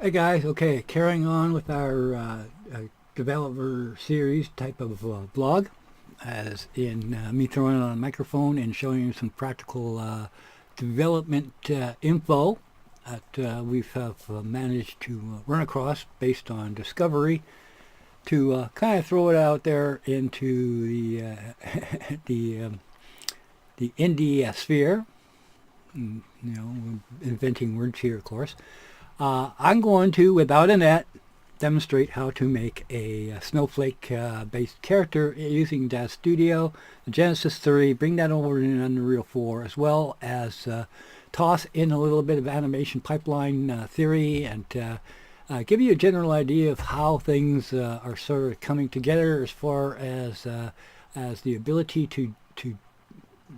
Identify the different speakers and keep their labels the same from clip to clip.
Speaker 1: Hey guys, okay, carrying on with our developer series type of blog, as in me throwing on a microphone and showing you some practical development info that we've managed to run across based on discovery to kind of throw it out there into the the indie sphere. Inventing words here, of course. I'm going to, without a net, demonstrate how to make a snowflake-based character using Daz Studio, the Genesis 3, bring that over in Unreal 4, as well as toss in a little bit of animation pipeline theory and give you a general idea of how things are sort of coming together as far as the ability to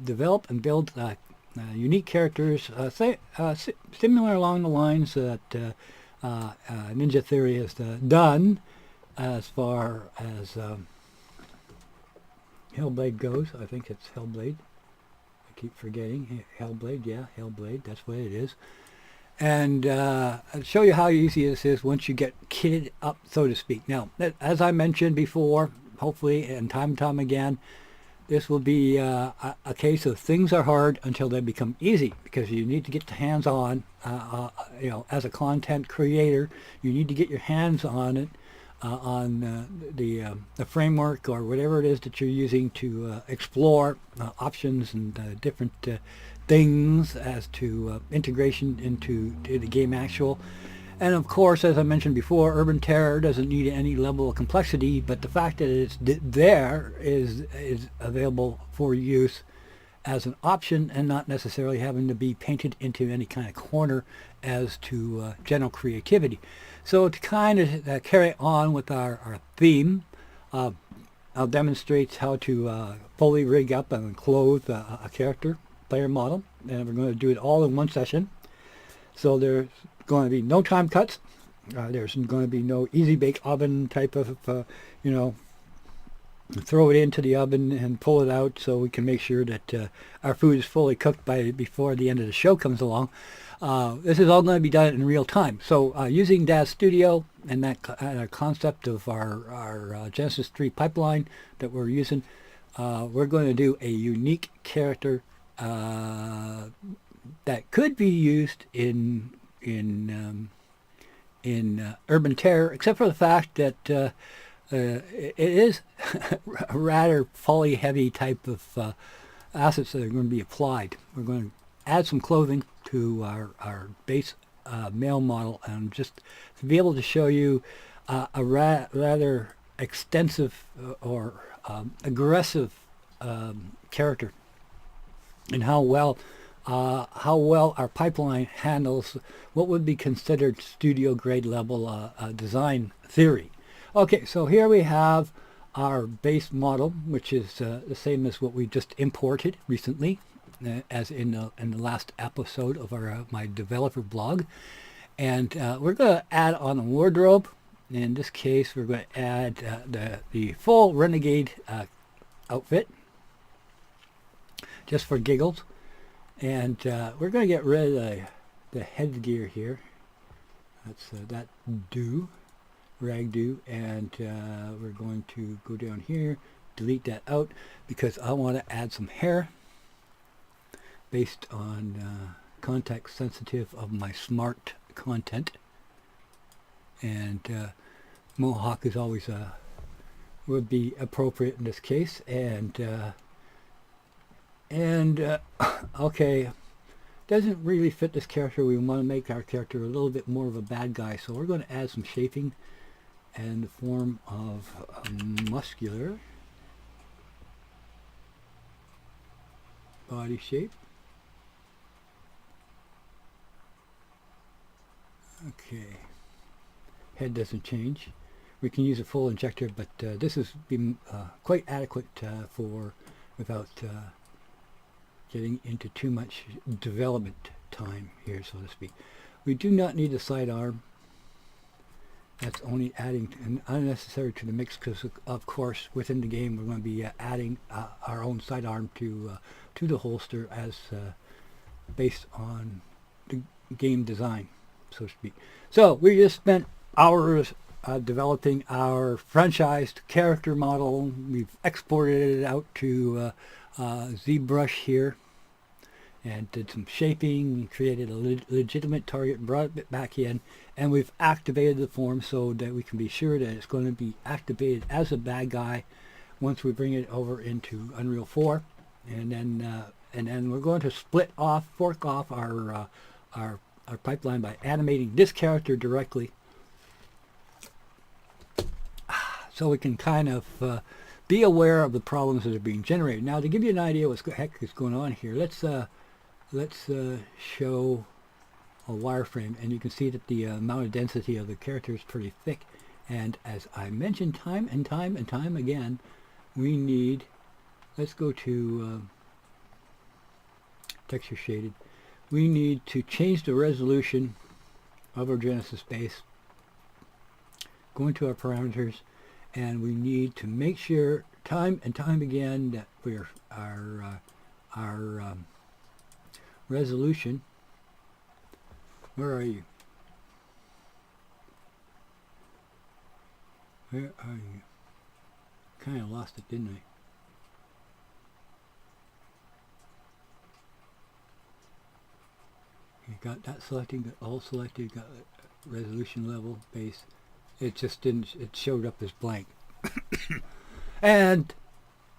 Speaker 1: develop and build unique characters, similar along the lines that Ninja Theory has done as far as Hellblade goes. I think it's Hellblade. I keep forgetting. Hellblade, yeah, Hellblade, that's what it is. And I'll show you how easy this is once you get kitted up, so to speak. Now, as I mentioned before, hopefully, and time again, this will be a case of things are hard until they become easy, because you need to get the hands on. As a content creator, you need to get your hands on it, on the framework or whatever it is that you're using to explore options and different things as to integration into the game actual. And of course, as I mentioned before, Urban Terror doesn't need any level of complexity, but the fact that it's there is available for use as an option and not necessarily having to be painted into any kind of corner as to general creativity. So to kind of carry on with our theme, I'll demonstrate how to fully rig up and clothe a character player model, and we're going to do it all in one session. So there's going to be no time cuts. There's going to be no easy bake oven type of, throw it into the oven and pull it out so we can make sure that our food is fully cooked before the end of the show comes along. This is all going to be done in real time. So using Daz Studio and that concept of our Genesis 3 pipeline that we're using, we're going to do a unique character that could be used in Urban Terror, except for the fact that it is a rather poly-heavy type of assets that are going to be applied. We're going to add some clothing to our base male model, and just to be able to show you a rather extensive or aggressive character, and how well our pipeline handles what would be considered studio grade level design theory. Okay, so here we have our base model, which is the same as what we just imported recently, as in the last episode of my developer blog. And we're going to add on a wardrobe. In this case, we're going to add the full Renegade outfit, just for giggles. And we're going to get rid of the headgear here. That's that rag do, and we're going to go down here, delete that out, because I want to add some hair based on context sensitive of my smart content. And mohawk is always would be appropriate in this case. And okay, doesn't really fit this character. We want to make our character a little bit more of a bad guy, so we're going to add some shaping in the form of a muscular body shape. Okay, head doesn't change. We can use a full injector, but this has been quite adequate for without getting into too much development time here, so to speak. We do not need a sidearm. That's only adding an unnecessary to the mix, because of course within the game we're going to be adding our own sidearm to the holster as based on the game design. so to speak. So we just spent hours developing our franchised character model. We've exported it out to ZBrush here and did some shaping, created a legitimate target, brought it back in, and we've activated the form so that we can be sure that it's going to be activated as a bad guy once we bring it over into Unreal 4. And then we're going to fork off our pipeline by animating this character directly, so we can kind of be aware of the problems that are being generated. Now, to give you an idea what the heck is going on here, let's show a wireframe, and you can see that the amount of density of the character is pretty thick. And as I mentioned time and time again, we need, let's go to texture shaded. We need to change the resolution of our Genesis base, go into our parameters, and we need to make sure time and time again that our resolution, where are you? Where are you? Kind of lost it, didn't I? You got that selected, got all selected, got resolution level, base. It just didn't, it showed up as blank. And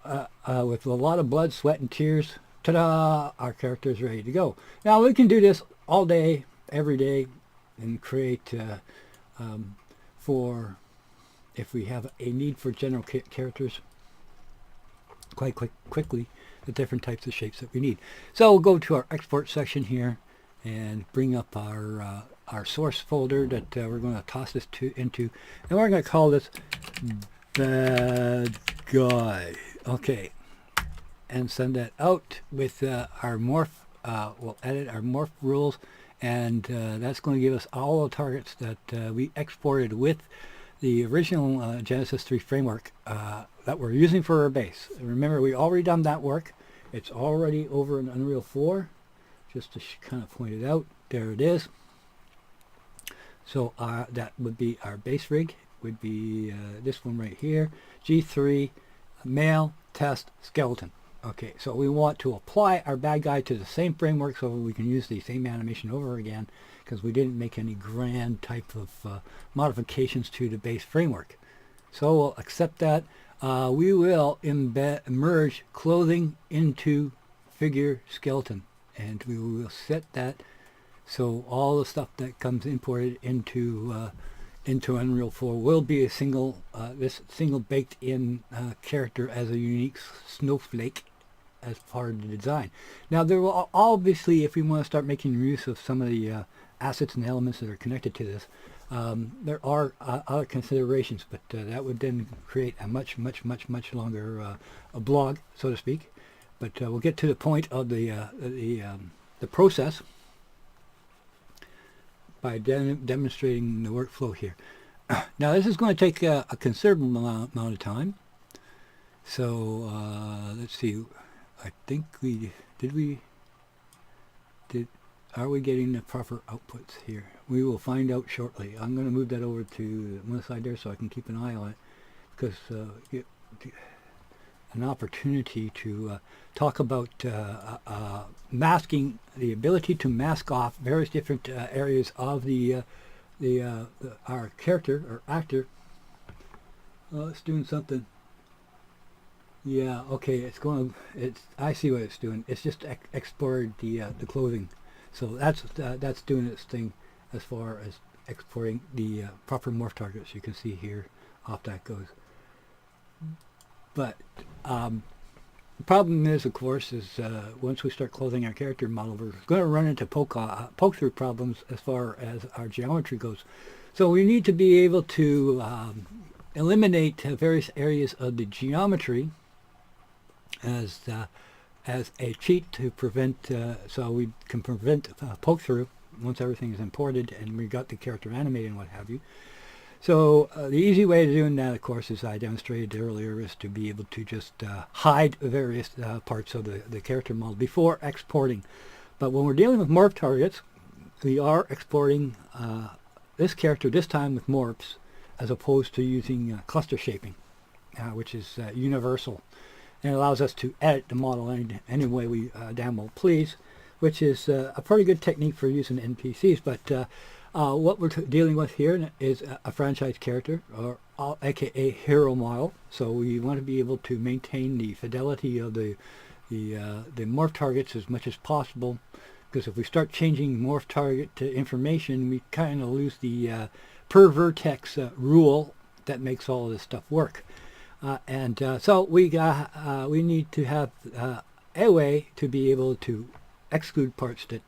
Speaker 1: with a lot of blood, sweat, and tears, ta-da, our character is ready to go. Now we can do this all day, every day, and create for, if we have a need for general characters, quite quickly, the different types of shapes that we need. So we'll go to our export section here and bring up our source folder that we're going to toss this into, and we're going to call this bad guy. Okay, and send that out with our morph. We'll edit our morph rules, and that's going to give us all the targets that we exported with the original Genesis 3 framework that we're using for our base. Remember, we already done that work. It's already over in Unreal 4. Just to kind of point it out, there it is. So that would be our base rig, would be this one right here, G3, male, test, skeleton. Okay, so we want to apply our bad guy to the same framework so we can use the same animation over again, because we didn't make any grand type of modifications to the base framework. So we'll accept that. We will merge clothing into figure skeleton, and we will set that so all the stuff that comes imported into Unreal 4 will be a single this single baked in character as a unique snowflake as part of the design. Now there will obviously, if we want to start making use of some of the assets and elements that are connected to this, there are other considerations, but that would then create a much longer a blog, so to speak. But we'll get to the point of the process by demonstrating the workflow here. Now this is going to take a considerable amount of time. So let's see. I think are we getting the proper outputs here? We will find out shortly. I'm going to move that over to one side there so I can keep an eye on it, because get an opportunity to talk about masking, the ability to mask off various different areas of our character or actor. Oh, it's doing something. Yeah, okay, it's going. I see what it's doing. It's just exported the clothing, so that's doing its thing as far as exporting the proper morph targets. You can see here, off that goes. But the problem is, of course, is once we start clothing our character model, we're going to run into poke-through problems as far as our geometry goes. So we need to be able to eliminate various areas of the geometry as a cheat to prevent, so we can prevent poke-through once everything is imported and we got the character animated and what have you. So the easy way of doing that, of course, as I demonstrated earlier, is to be able to just hide various parts of the character model before exporting. But when we're dealing with morph targets, we are exporting this character this time with morphs, as opposed to using cluster shaping, which is universal, and it allows us to edit the model any way we damn well please, which is a pretty good technique for using NPCs. But what we're dealing with here is a franchise character, or aka hero model. So we want to be able to maintain the fidelity of the morph targets as much as possible, because if we start changing morph target to information, we kind of lose the per vertex rule that makes all of this stuff work. So we need to have a way to be able to exclude parts that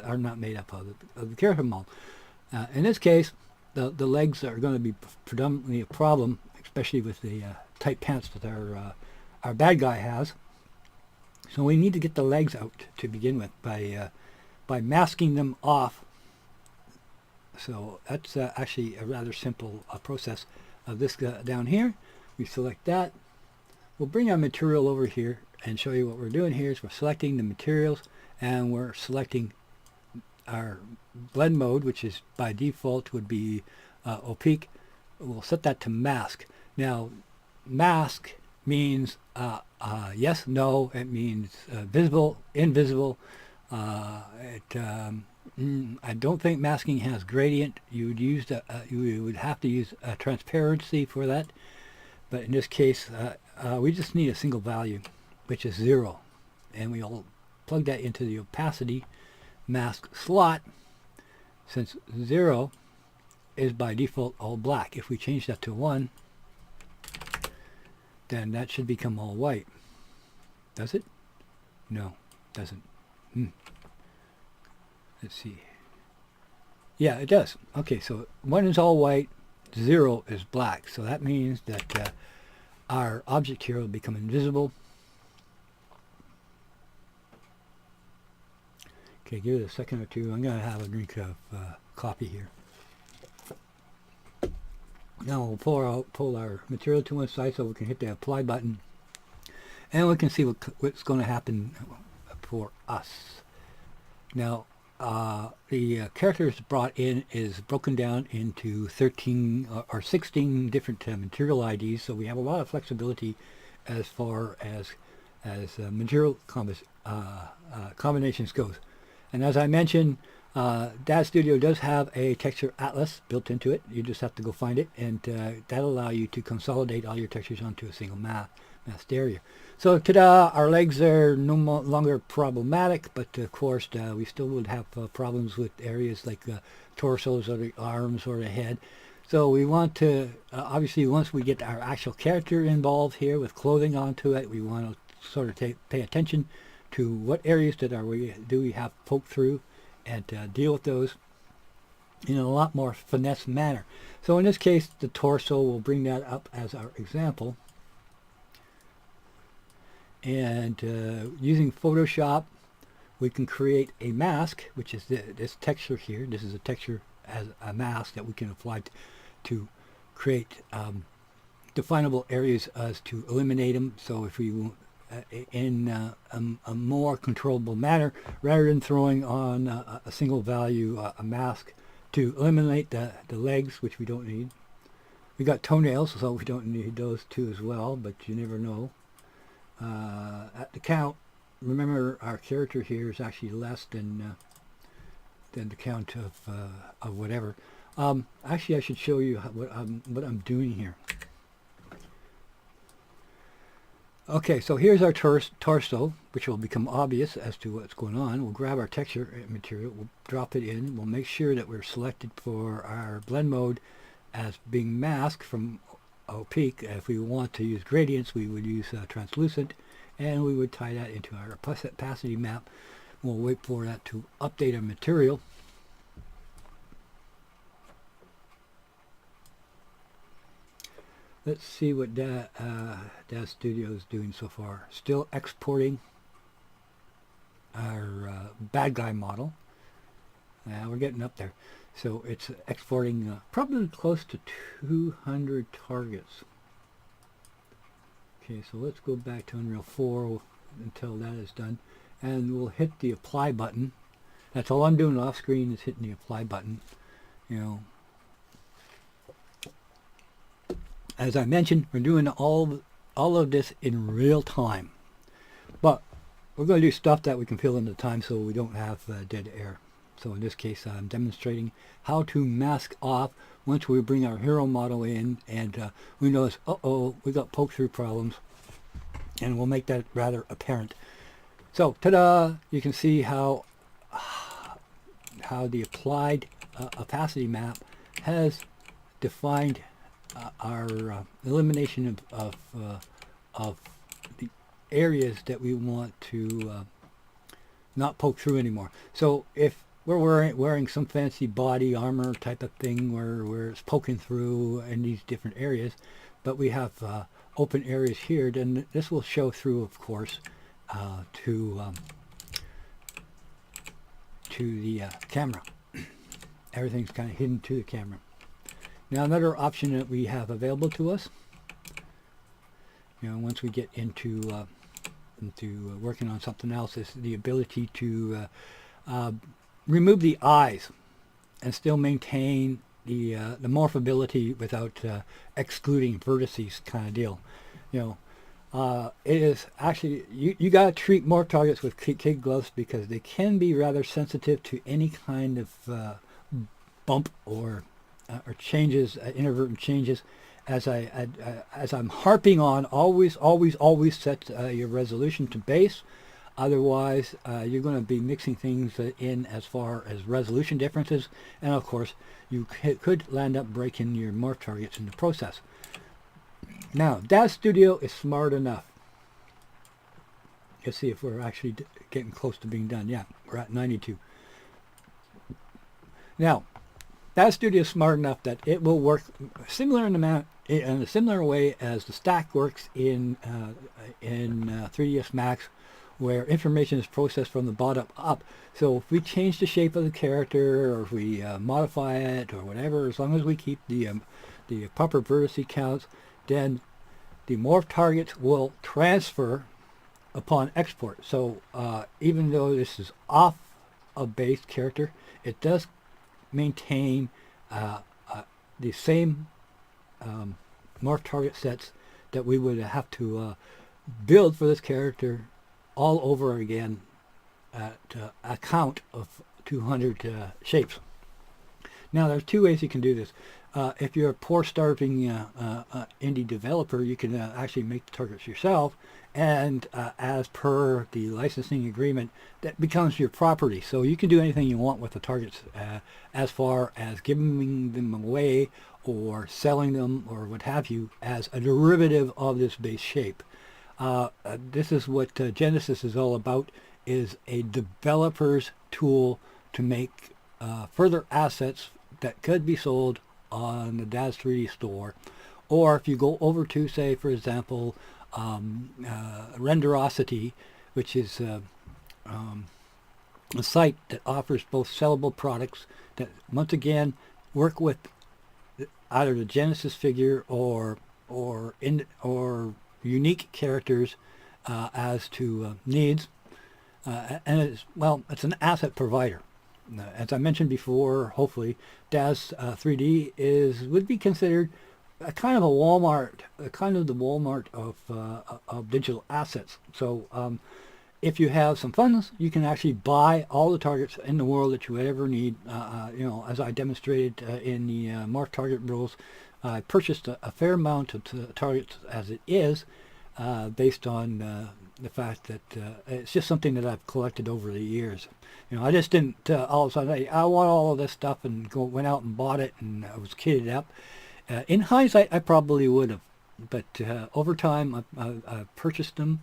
Speaker 1: are not made up of the character model. In this case, the legs are going to be predominantly a problem, especially with the tight pants that our bad guy has. So we need to get the legs out to begin with by masking them off. So that's actually a rather simple process of this down here. We select that. We'll bring our material over here and show you what we're doing here. Is we're selecting the materials, and we're selecting our blend mode, which is by default would be opaque. We'll set that to mask. Now, mask means yes, no. It means visible, invisible. I don't think masking has gradient. You would have to use transparency for that. But in this case, we just need a single value, which is 0, and we'll plug that into the opacity mask slot, since 0 is by default all black. If we change that to 1, then that should become all white. Does it? No, doesn't. Let's see. Yeah, it does. Okay, so 1 is all white, 0 is black. So that means that our object here will become invisible. Okay, give it a second or two. I'm going to have a drink of coffee here. Now we'll pull our material to one side so we can hit the apply button, and we can see what's going to happen for us. Now the characters brought in is broken down into 13 or 16 different material IDs, so we have a lot of flexibility as far as material combinations goes. And as I mentioned, Daz Studio does have a texture atlas built into it. You just have to go find it, and that'll allow you to consolidate all your textures onto a single masked area. So ta-da! Our legs are no longer problematic, but of course we still would have problems with areas like torsos or the arms or the head. So we want to, obviously once we get our actual character involved here with clothing onto it, we want to sort of pay attention to what areas do we have poked through, and deal with those in a lot more finesse manner. So in this case, the torso, will bring that up as our example. And using Photoshop, we can create a mask, which is this texture here. This is a texture as a mask that we can apply to create definable areas as to eliminate them. So if we in a more controllable manner, rather than throwing on a single value a mask to eliminate the legs, which we don't need. We got toenails, so we don't need those too as well, but you never know. At the count, remember our character here is actually less than the count of whatever. Actually, I should show you what I'm doing here. Okay, so here's our torso, which will become obvious as to what's going on. We'll grab our texture material, we'll drop it in, we'll make sure that we're selected for our blend mode as being masked from opaque. If we want to use gradients, we would use translucent, and we would tie that into our opacity map. We'll wait for that to update our material. Let's see what Daz Studio is doing so far. Still exporting our bad guy model. We're getting up there. So it's exporting probably close to 200 targets. Okay, so let's go back to Unreal 4 until that is done. And we'll hit the apply button. That's all I'm doing off screen is hitting the apply button. You know, as I mentioned, we're doing all of this in real time, but we're going to do stuff that we can fill in the time so we don't have dead air. So in this case, I'm demonstrating how to mask off once we bring our hero model in and we notice, uh-oh, we got poke-through problems, and we'll make that rather apparent. So, ta-da! You can see how the applied opacity map has defined our elimination of the areas that we want to not poke through anymore. So if we're wearing some fancy body armor type of thing where it's poking through in these different areas, but we have open areas here, then this will show through, of course, to the camera. Everything's kind of hidden to the camera. Now, another option that we have available to us, you know, once we get into working on something else, is the ability to remove the eyes and still maintain the morphability without excluding vertices, kind of deal. You know, it is actually, you got to treat morph targets with kid gloves because they can be rather sensitive to any kind of bump or changes, inadvertent changes. As I'm harping on, always set your resolution to base. Otherwise, you're going to be mixing things in as far as resolution differences, and of course, you could land up breaking your morph targets in the process. Now, Daz Studio is smart enough. Let's see if we're actually getting close to being done. Yeah, we're at 92. Now, Daz Studio is smart enough that it will work in a similar way as the stack works in 3ds Max, where information is processed from the bottom up. So if we change the shape of the character, or if we modify it, or whatever, as long as we keep the proper vertice counts, then the morph targets will transfer upon export. So even though this is off a base character, it does maintain the same morph target sets that we would have to build for this character all over again at a count of 200 shapes. Now, there's two ways you can do this. If you're a poor starving indie developer, you can actually make the targets yourself, and as per the licensing agreement, that becomes your property. So you can do anything you want with the targets, as far as giving them away or selling them or what have you as a derivative of this base shape. This is what Genesis is all about, is a developer's tool to make further assets that could be sold on the Daz 3D store. Or if you go over to, say, for example, Renderosity, which is a site that offers both sellable products that, once again, work with either the Genesis figure or unique characters as to needs, and it's an asset provider. As I mentioned before, hopefully, Daz 3D would be considered a kind of a Walmart, kind of the Walmart of digital assets. So if you have some funds, you can actually buy all the targets in the world that you would ever need. You know, as I demonstrated in the morph target rules, I purchased a fair amount of targets as it is, based on the fact that it's just something that I've collected over the years. You know, I just didn't all of a sudden, hey, I want all of this stuff, and went out and bought it, and I was kitted up. In hindsight, I probably would have, but over time, I purchased them.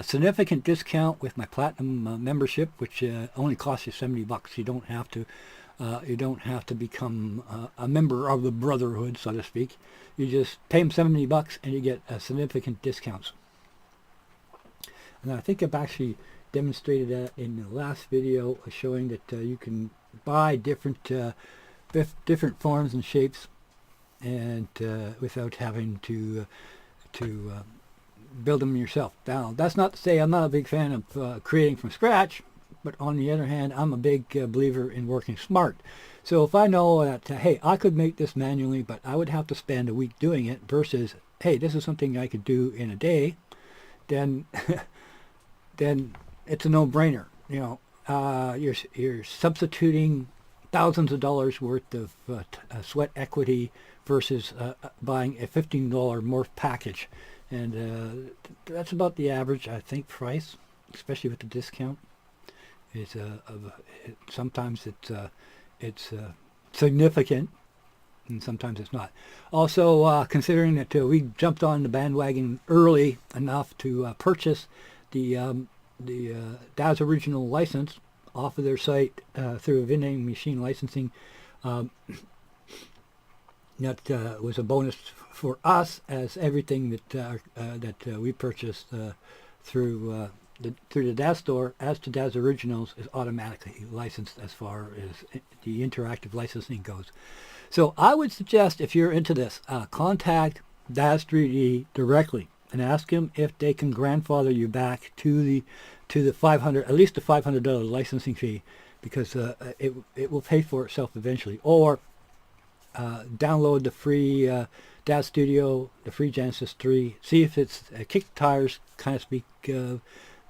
Speaker 1: Significant discount with my platinum membership, which only costs you $70. You don't have to. You don't have to become a member of the Brotherhood, so to speak. You just pay them $70 and you get significant discounts. And I think I've actually demonstrated that in the last video, showing that you can buy different forms and shapes, and without having to build them yourself. Now, that's not to say I'm not a big fan of creating from scratch, but on the other hand, I'm a big believer in working smart. So if I know that, hey, I could make this manually, but I would have to spend a week doing it versus, hey, this is something I could do in a day, then then it's a no-brainer. You're substituting thousands of dollars worth of sweat equity versus buying a $15 morph package, and that's about the average, I think, price, especially with the discount. It's sometimes it's significant, and sometimes it's not. Also, considering that we jumped on the bandwagon early enough to purchase the Daz Original license off of their site through a vending machine licensing, that was a bonus for us, as everything that we purchased through the Daz store as to Daz Originals is automatically licensed as far as the interactive licensing goes. So I would suggest, if you're into this, contact Daz 3D directly and ask them if they can grandfather you back to the $500, at least the $500 licensing fee, because it will pay for itself eventually. Or download the free Daz Studio, the free Genesis 3. See if it's kick the tires, kind of speak,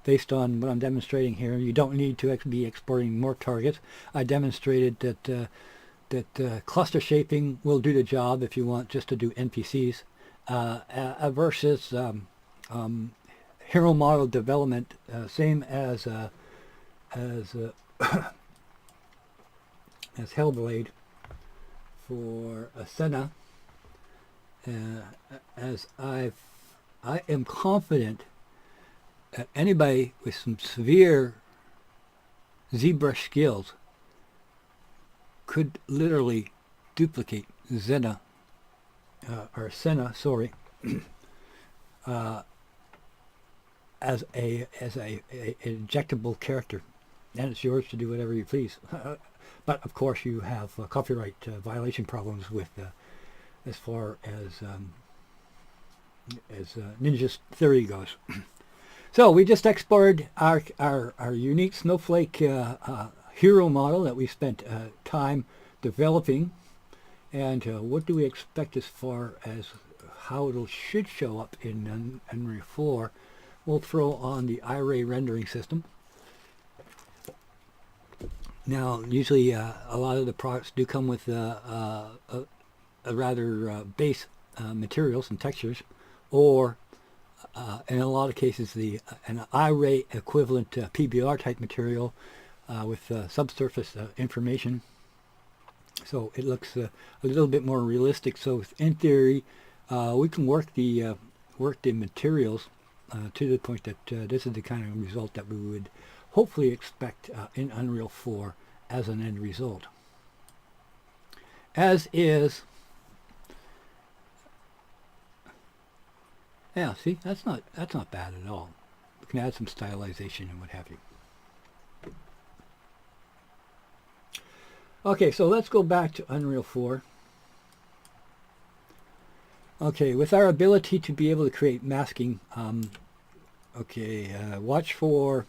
Speaker 1: based on what I'm demonstrating here. You don't need to be exporting more targets. I demonstrated that cluster shaping will do the job if you want just to do NPCs, versus hero model development, same as Hellblade for Senna. As I am confident that anybody with some severe ZBrush skills could literally duplicate Senna, sorry, as a injectable character, and it's yours to do whatever you please. But of course, you have copyright violation problems with as far as Ninja's theory goes. So we just exported our unique snowflake hero model that we spent time developing, and what do we expect as far as how it should show up in Unreal 4. We'll throw on the iRay rendering system. Now, usually a lot of the products do come with a rather base materials and textures, or in a lot of cases an iRay equivalent PBR type material with subsurface information. So it looks a little bit more realistic. So in theory, we can work the materials to the point that this is the kind of result that we would hopefully expect in Unreal 4 as an end result. As is, yeah, see, that's not bad at all. We can add some stylization and what have you. Okay, so let's go back to Unreal 4. Okay, with our ability to be able to create masking, watch for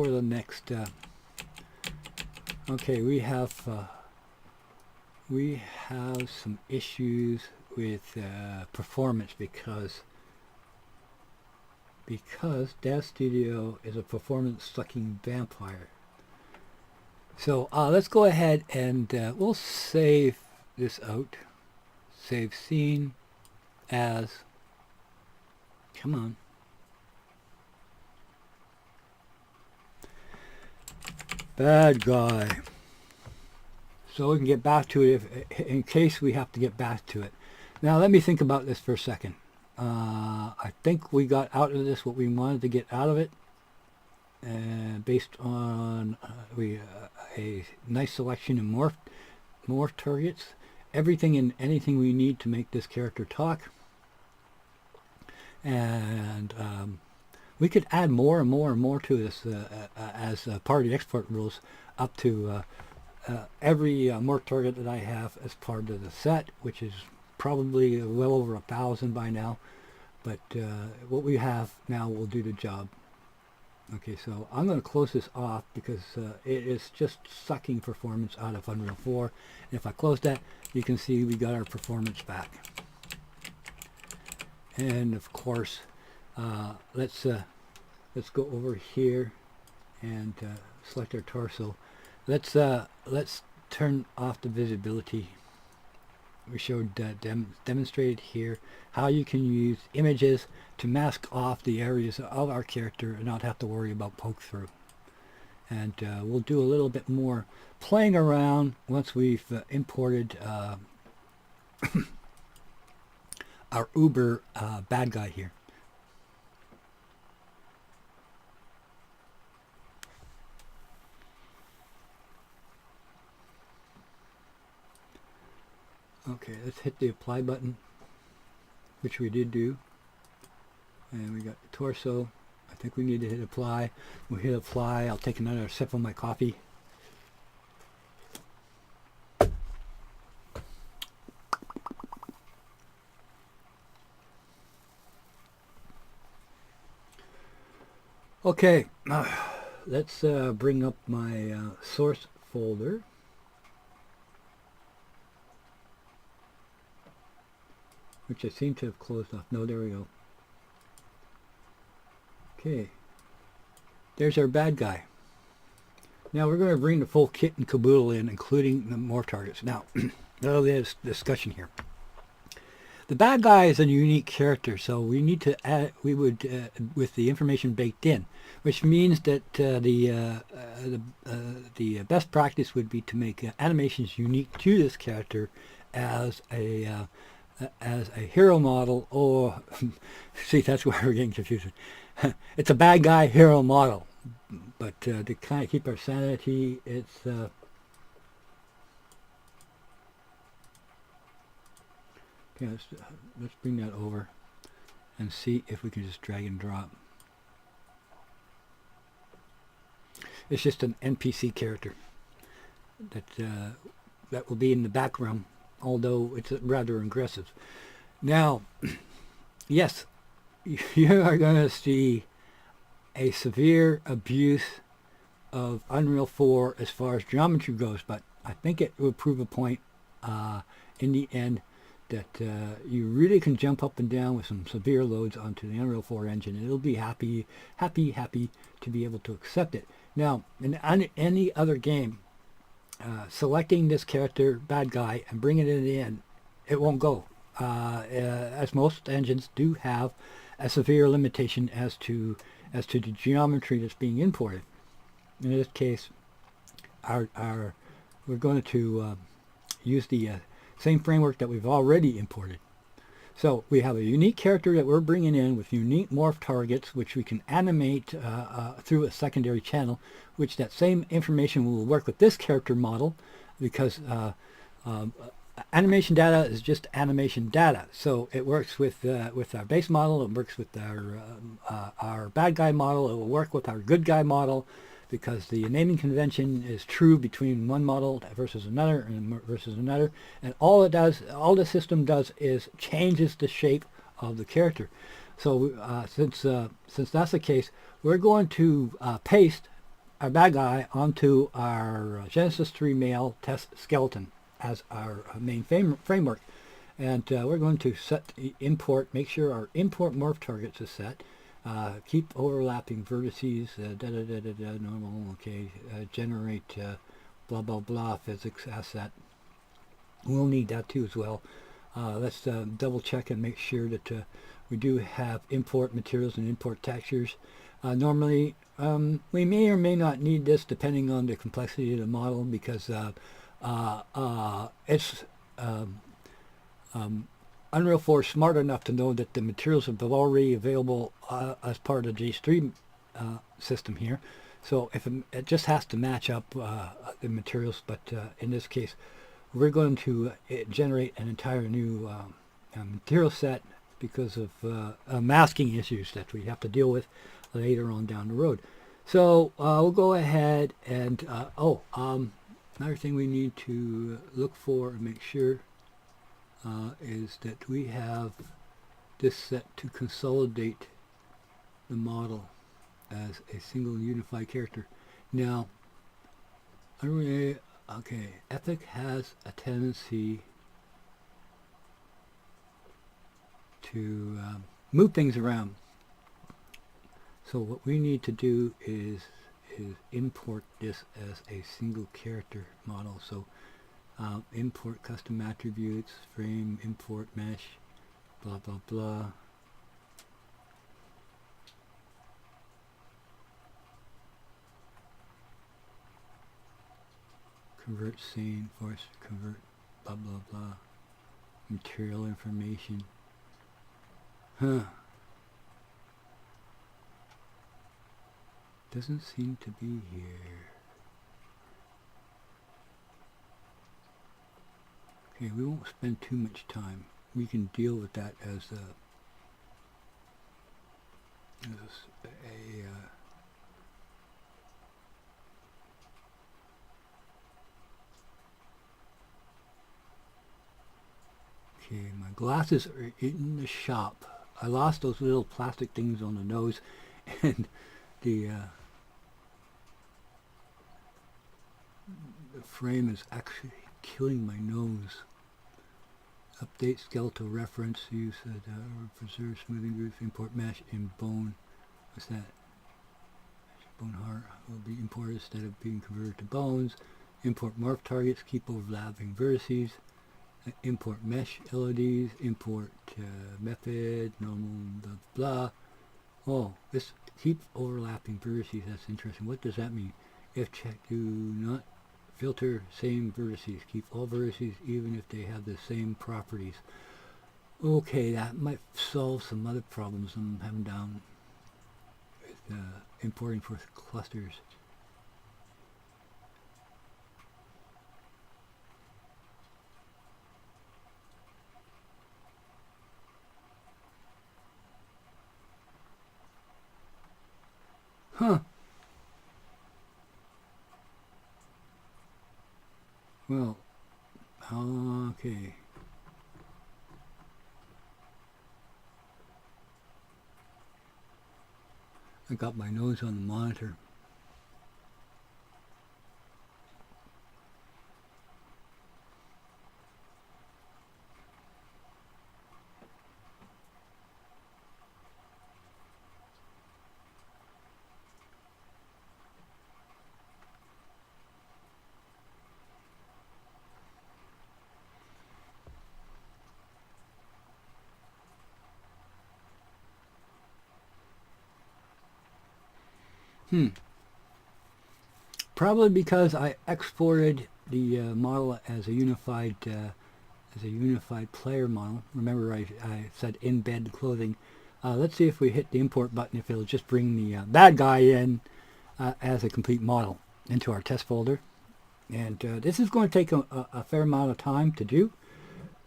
Speaker 1: the next. Okay, we have some issues with performance because Daz Studio is a performance-sucking vampire. So let's go ahead and we'll save this out. Save scene as, come on, bad guy. So we can get back to it in case we have to get back to it. Now let me think about this for a second. I think we got out of this what we wanted to get out of it, based on a nice selection of morph targets, everything and anything we need to make this character talk, and we could add more and more and more to this as part of the export rules, up to every morph target that I have as part of the set, which is probably well over 1,000 by now, but what we have now will do the job. Okay, so I'm going to close this off because it is just sucking performance out of Unreal 4. And if I close that, you can see we got our performance back. And of course, let's go over here and select our torso. Let's turn off the visibility. We showed demonstrated here how you can use images to mask off the areas of our character and not have to worry about poke through. And we'll do a little bit more playing around once we've imported our Uber bad guy here. Okay, let's hit the apply button, which we did do. And we got the torso. I think we need to hit apply. We'll hit apply. I'll take another sip of my coffee. Okay, let's bring up my source folder. Which I seem to have closed off. No, there we go. Okay. There's our bad guy. Now we're going to bring the full kit and caboodle in, including the morph targets. Now, there's discussion here. The bad guy is a unique character, so we need to add, with the information baked in, which means that the best practice would be to make animations unique to this character as a hero model, or see, that's where we're getting confusing. It's a bad guy hero model, but to kind of keep our sanity, it's okay. Let's bring that over and see if we can just drag and drop. It's just an NPC character that will be in the background, although it's rather aggressive. Now, yes, you are going to see a severe abuse of Unreal 4 as far as geometry goes, but I think it will prove a point in the end that you really can jump up and down with some severe loads onto the Unreal 4 engine, and it'll be happy to be able to accept it. Now, in any other game, selecting this character, bad guy, and bringing it in, it won't go. As most engines do have a severe limitation as to the geometry that's being imported. In this case, we're going to use the same framework that we've already imported. So we have a unique character that we're bringing in with unique morph targets, which we can animate through a secondary channel, which that same information will work with this character model, because animation data is just animation data. So it works with our base model, it works with our bad guy model, it will work with our good guy model, because the naming convention is true between one model versus another and all the system does is changes the shape of the character. So since that's the case, we're going to paste our bad guy onto our Genesis 3 male test skeleton as our main framework, and we're going to set import, make sure our import morph targets is set. Keep overlapping vertices, normal, okay, generate blah blah blah physics asset. We'll need that too as well. Let's double check and make sure that we do have import materials and import textures. Normally we may or may not need this depending on the complexity of the model, because it's Unreal 4 is smart enough to know that the materials are already available as part of the G3 system here. So if it just has to match up the materials, but in this case, we're going to generate an entire new material set because of masking issues that we have to deal with later on down the road. So we'll go ahead and, another thing we need to look for and make sure is that we have this set to consolidate the model. as a single unified character. Now, okay, Epic has a tendency to move things around. So what we need to do is import this as a single character model. So import custom attributes, frame, import mesh, blah blah blah. Convert scene, force convert, blah blah blah. Material information. Doesn't seem to be here. Okay, we won't spend too much time. We can deal with that as a okay, my glasses are in the shop. I lost those little plastic things on the nose, and the frame is actually killing my nose. Update skeletal reference, use preserve smoothing groups, import mesh in bone. What's that? Bone heart will be imported instead of being converted to bones. Import morph targets, keep overlapping vertices. Import mesh LODs, import method, normal, blah blah. Oh, this keep overlapping vertices, that's interesting. What does that mean? If check, do not filter same vertices. Keep all vertices even if they have the same properties. Okay, that might solve some other problems I'm having down with importing for clusters. Huh. Well, okay. I got my nose on the monitor. Probably because I exported the model as a unified player model. Remember, I said embed clothing. Let's see if we hit the import button, if it'll just bring the bad guy in as a complete model into our test folder. And this is going to take a fair amount of time to do.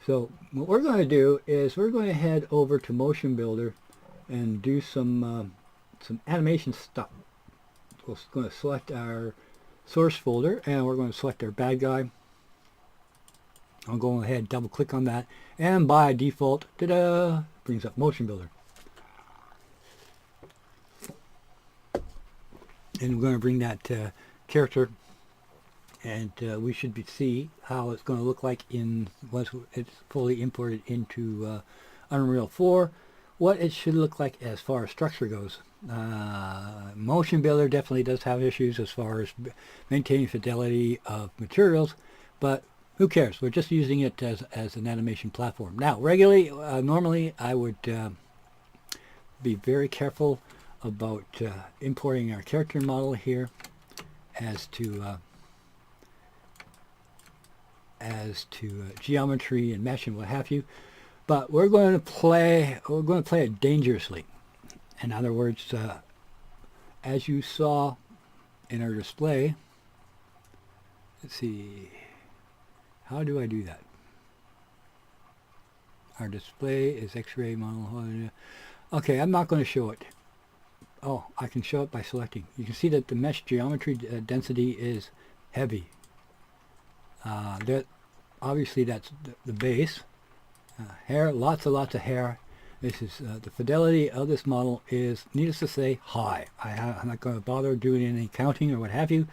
Speaker 1: So what we're going to do is we're going to head over to Motion Builder and do some animation stuff. We're going to select our source folder and we're going to select our bad guy. I'll go ahead and double click on that, and by default, ta-da, brings up Motion Builder. And we're going to bring that character, and we should see how it's going to look like once it's fully imported into Unreal 4, what it should look like as far as structure goes. Motion Builder definitely does have issues as far as maintaining fidelity of materials, but who cares? We're just using it as an animation platform. Now, normally I would be very careful about importing our character model here as to geometry and mesh and what have you. But we're going to play it dangerously. In other words, as you saw in our display, let's see, how do I do that? Our display is X-ray model. Okay, I'm not going to show it. Oh, I can show it by selecting. You can see that the mesh geometry density is heavy. Obviously that's the base. Hair, lots of hair. This is the fidelity of this model is, needless to say, high. I'm not going to bother doing any counting or what have you.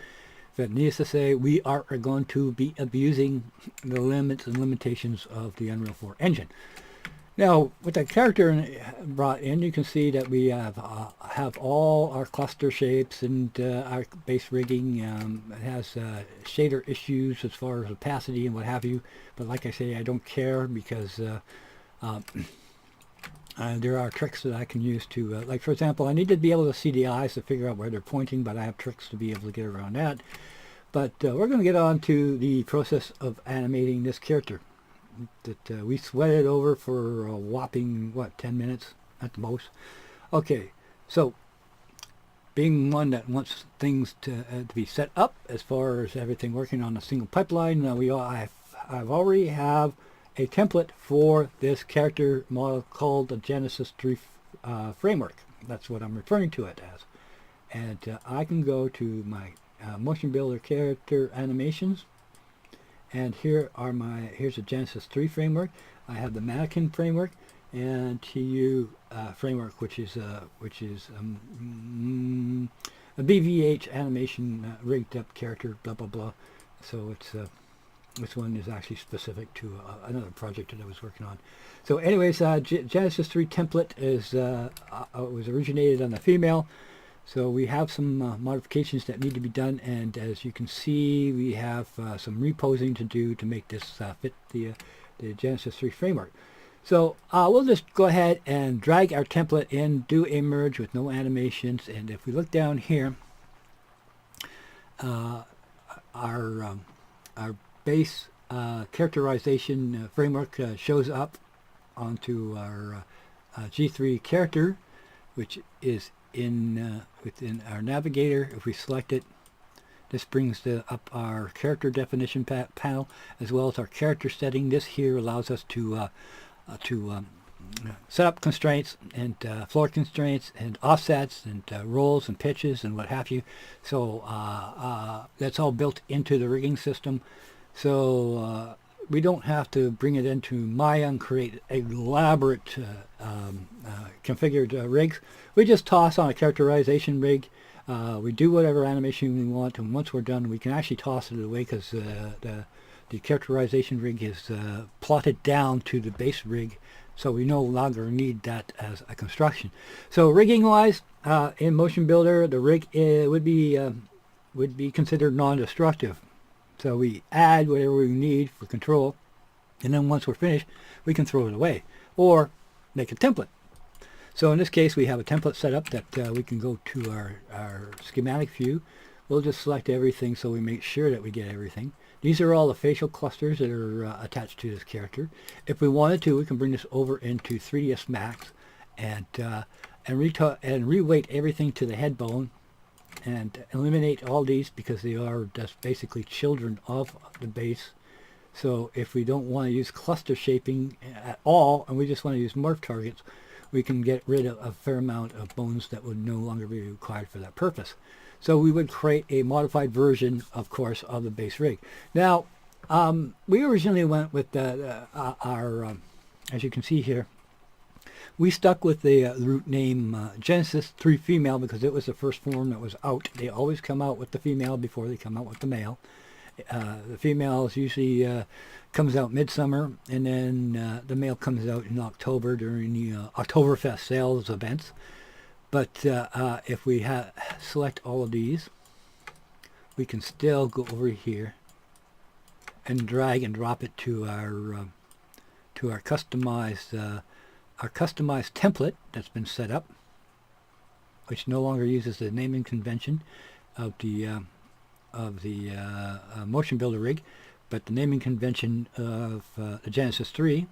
Speaker 1: But needless to say, we are going to be abusing the limits and limitations of the Unreal 4 engine. Now, with the character brought in, you can see that we have all our cluster shapes and our base rigging. It has shader issues as far as opacity and what have you. But like I say, I don't care because there are tricks that I can use to, like for example, I need to be able to see the eyes to figure out where they're pointing, but I have tricks to be able to get around that. But we're going to get on to the process of animating this character that we sweated over for a whopping, what, 10 minutes at the most. Okay, so being one that wants things to be set up as far as everything working on a single pipeline, I've already have a template for this character model called the Genesis 3 framework. That's what I'm referring to it as. And I can go to my motion builder character animations, and here's the Genesis 3 framework. I have the mannequin framework and TU framework, which is a BVH animation rigged up character, blah blah blah. So it's this one is actually specific to another project that I was working on. So anyways, Genesis 3 template is was originated on the female. So we have some modifications that need to be done, and as you can see, we have some reposing to do to make this fit the Genesis 3 framework. So we'll just go ahead and drag our template in, do a merge with no animations, and if we look down here, our base characterization framework shows up onto our G3 character, which is within our navigator. If we select it, this brings up our character definition panel as well as our character setting. This here allows us to set up constraints and floor constraints and offsets and rolls and pitches and what have you. So that's all built into the rigging system. So we don't have to bring it into Maya and create elaborate configured rigs. We just toss on a characterization rig. We do whatever animation we want, and once we're done, we can actually toss it away because the characterization rig is plotted down to the base rig, so we no longer need that as a construction. So rigging-wise, in Motion Builder, the rig would be considered non-destructive. So we add whatever we need for control, and then once we're finished, we can throw it away or make a template. So in this case, we have a template set up that we can go to our schematic view. We'll just select everything so we make sure that we get everything. These are all the facial clusters that are attached to this character. If we wanted to, we can bring this over into 3ds Max and reweight everything to the head bone and eliminate all these because they are just basically children of the base. So if we don't want to use cluster shaping at all and we just want to use morph targets, we can get rid of a fair amount of bones that would no longer be required for that purpose. So we would create a modified version, of course, of the base rig. Now, we originally went with our, as you can see here, we stuck with the root name Genesis 3 female because it was the first form that was out. They always come out with the female before they come out with the male. The female usually comes out midsummer, and then the male comes out in October during the Oktoberfest sales events. But if we select all of these, we can still go over here and drag and drop it to our customized template that's been set up, which no longer uses the naming convention of the Motion Builder rig, but the naming convention of the Genesis 3.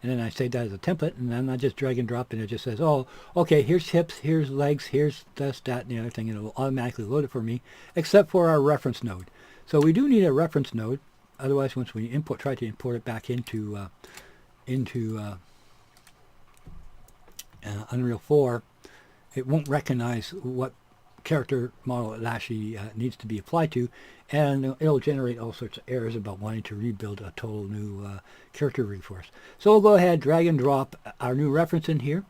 Speaker 1: And then I save that as a template, and then I just drag and drop, and it just says, oh, okay, here's hips, here's legs, here's this, that, and the other thing, and it will automatically load it for me, except for our reference node. So we do need a reference node, otherwise once we try to import it back into Unreal 4, it won't recognize what character model it actually needs to be applied to, and it'll generate all sorts of errors about wanting to rebuild a total new character reforce. So we'll go ahead, drag and drop our new reference in here.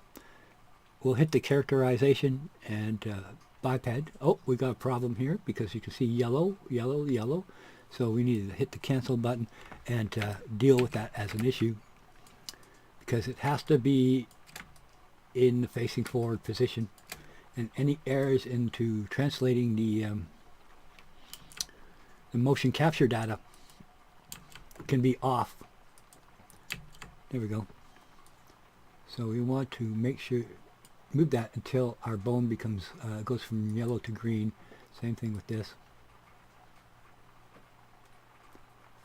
Speaker 1: We'll hit the characterization and biped. Oh, we got a problem here because you can see yellow, yellow, yellow. So we need to hit the cancel button and deal with that as an issue, because it has to be in the facing forward position, and any errors into translating the motion capture data can be off. There we go. So we want to make sure, move that until our bone becomes goes from yellow to green. Same thing with this.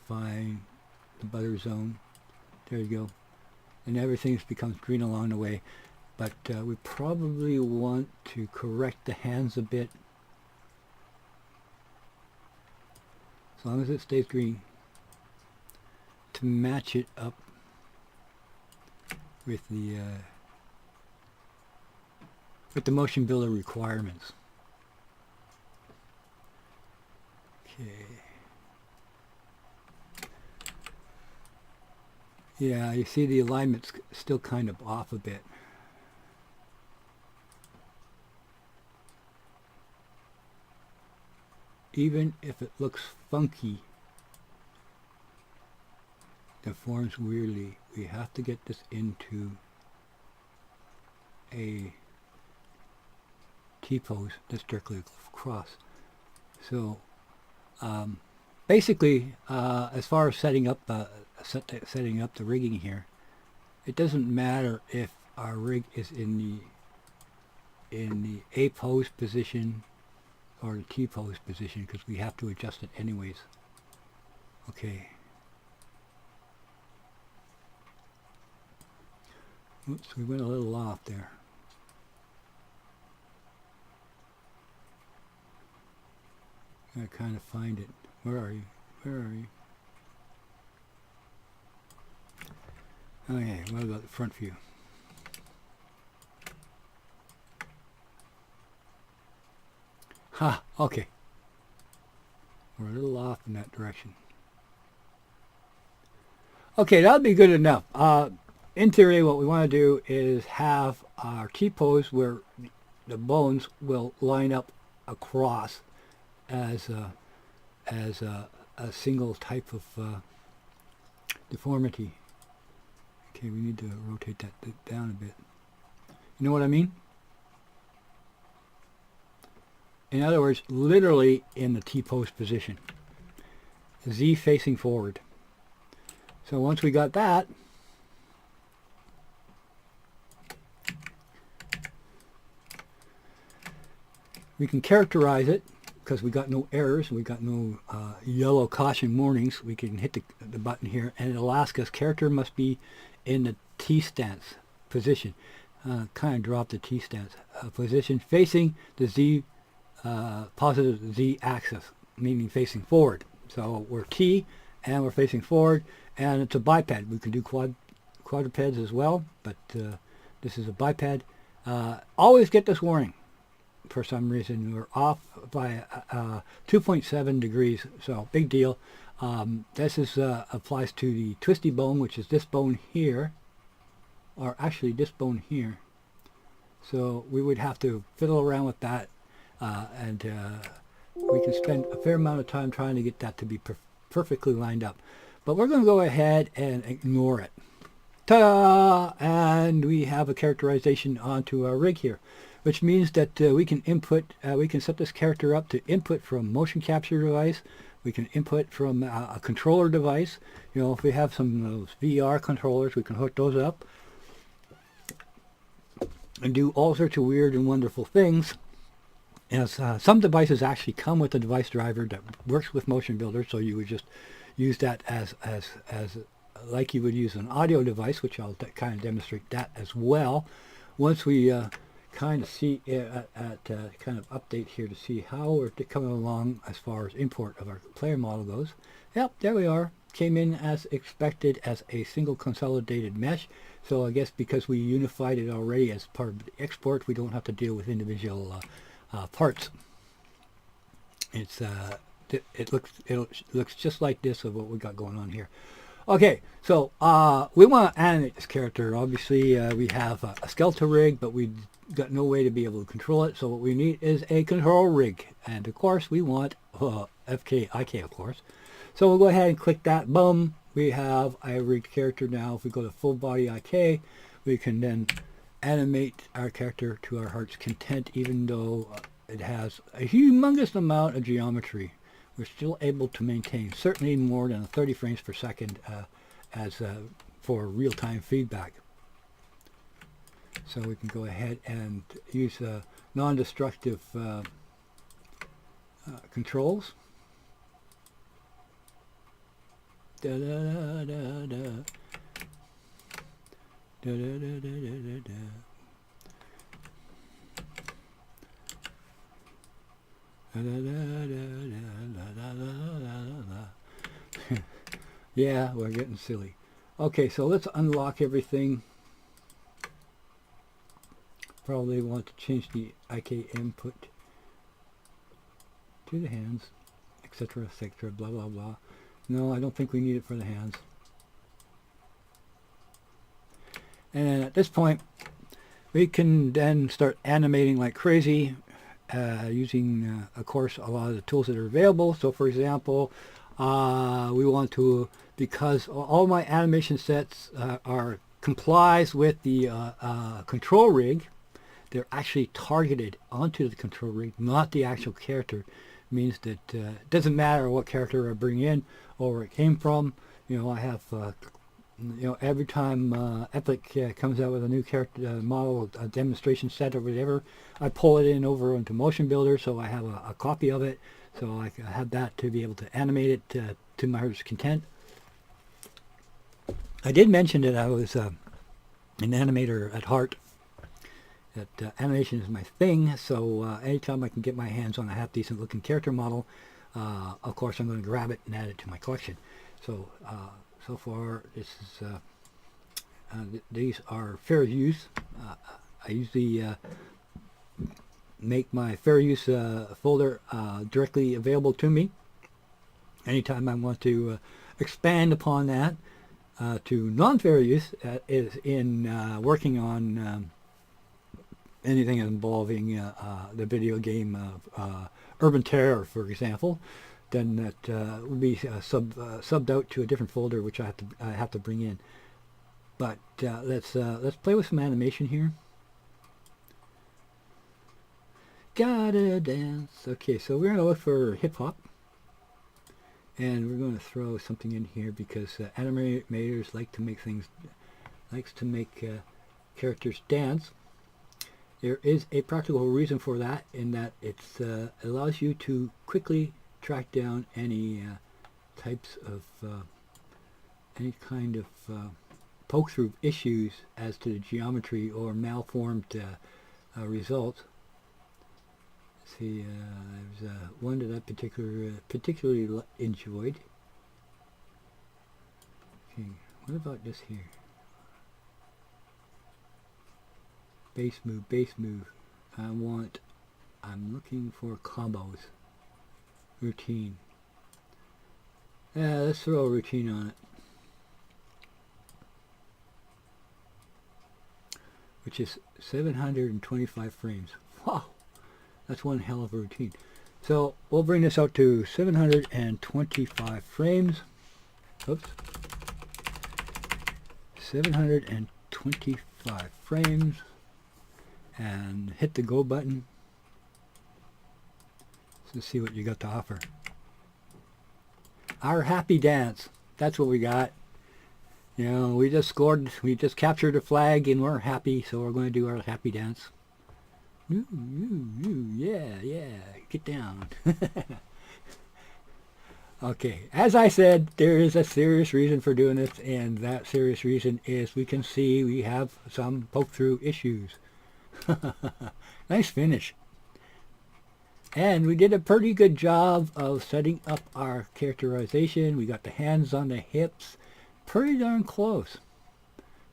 Speaker 1: Find the butter zone. There you go. And everything becomes green along the way. But we probably want to correct the hands a bit, as long as it stays green, to match it up with the motion builder requirements. Okay. Yeah, you see the alignment's still kind of off a bit. Even if it looks funky, deforms weirdly, we have to get this into a T-pose that's directly across. So basically, as far as setting up setting up the rigging here, it doesn't matter if our rig is in the A pose position or the T pose position, because we have to adjust it anyways. Okay. Oops, we went a little off there. I kind of find it. Where are you? Where are you? Okay, what about the front view? Ha, okay. We're a little off in that direction. Okay, that'll be good enough. In theory, what we want to do is have our T-pose where the bones will line up across as a single type of deformity. Okay, we need to rotate that down a bit. You know what I mean? In other words, literally in the T-pose position. Z facing forward. So once we got that, we can characterize it, because we got no errors, we got no yellow caution warnings. We can hit the button here, and it'll ask us, character must be in the T stance position. Kind of drop the T stance position, facing the Z, positive Z axis, meaning facing forward. So we're T, and we're facing forward, and it's a biped. We can do quadrupeds as well, but this is a biped. Always get this warning. For some reason we're off by 2.7 degrees, so big deal. This is applies to the twisty bone, which is this bone here, or actually this bone here. So we would have to fiddle around with that, and we can spend a fair amount of time trying to get that to be perfectly lined up. But we're going to go ahead and ignore it. Ta-da! And we have a characterization onto our rig here, which means that we can input, we can set this character up to input from motion capture device. We can input from a controller device. You know, if we have some of those VR controllers, we can hook those up and do all sorts of weird and wonderful things. As some devices actually come with a device driver that works with Motion Builder, so you would just use that as like you would use an audio device, which I'll kind of demonstrate that as well. Once we kind of see kind of update here to see how we're coming along as far as import of our player model goes. Yep, there we are. Came in as expected as a single consolidated mesh. So I guess because we unified it already as part of the export, we don't have to deal with individual parts. It's it looks just like this of what we got going on here. Okay, so we want to animate this character. Obviously, we have a skeletal rig, but we got no way to be able to control it. So what we need is a control rig, and of course we want FK of course. So we'll go ahead and click that. Boom, we have a rigged character now. If we go to full body IK, we can then animate our character to our heart's content, even though it has a humongous amount of geometry. We're still able to maintain certainly more than 30 frames per second as for real-time feedback. So we can go ahead and use non-destructive controls. Da da da da da. Da da da da da da. Yeah, we're getting silly. Okay, so let's unlock everything. Probably want to change the IK input to the hands, etc., etc., blah, blah, blah. No, I don't think we need it for the hands. And then at this point, we can then start animating like crazy. Using, of course, a lot of the tools that are available. So, for example, we want to, because all my animation sets complies with the control rig, they're actually targeted onto the control rig, not the actual character. It means that it doesn't matter what character I bring in or where it came from. You know, I have every time Epic comes out with a new character model, a demonstration set or whatever, I pull it in over into Motion Builder, so I have a copy of it, so I have that to be able to animate it to my heart's content. I did mention that I was an animator at heart, that animation is my thing, so anytime I can get my hands on a half decent looking character model, of course I'm going to grab it and add it to my collection. So so far, this is these are fair use. I usually make my fair use folder directly available to me. Anytime I want to expand upon that to non-fair use, is in working on anything involving the video game Urban Terror, for example. Then that will be subbed out to a different folder, which I have to bring in. But let's play with some animation here. Gotta dance. Okay, so we're gonna look for hip hop, and we're going to throw something in here because animators like to make characters dance. There is a practical reason for that, in that it allows you to quickly track down any types of any kind of poke-through issues as to the geometry or malformed results. Let's see, there's one that I particularly enjoyed. Okay, what about this here? Base move, base move. I'm looking for combos. Routine. Yeah, let's throw a routine on it. Which is 725 frames. Wow, that's one hell of a routine. So we'll bring this out to 725 frames. Oops. 725 frames. And hit the go button. Let's see what you got to offer. Our happy dance. That's what we got. You know, we just captured a flag and we're happy, so we're going to do our happy dance. Ooh, ooh, ooh, yeah, get down. Okay, as I said, there is a serious reason for doing this, and that serious reason is we can see we have some poke-through issues. Nice finish. And we did a pretty good job of setting up our characterization. We got the hands on the hips. Pretty darn close.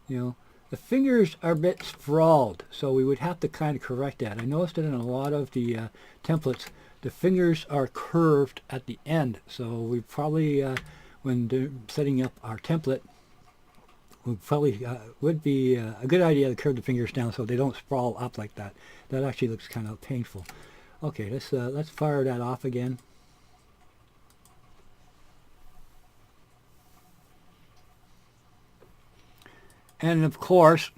Speaker 1: You know, the fingers are a bit sprawled, so we would have to kind of correct that. I noticed that in a lot of the templates, the fingers are curved at the end, so we probably, when setting up our template, would be a good idea to curve the fingers down so they don't sprawl up like that. That actually looks kind of painful. Okay, let's fire that off again. And of course,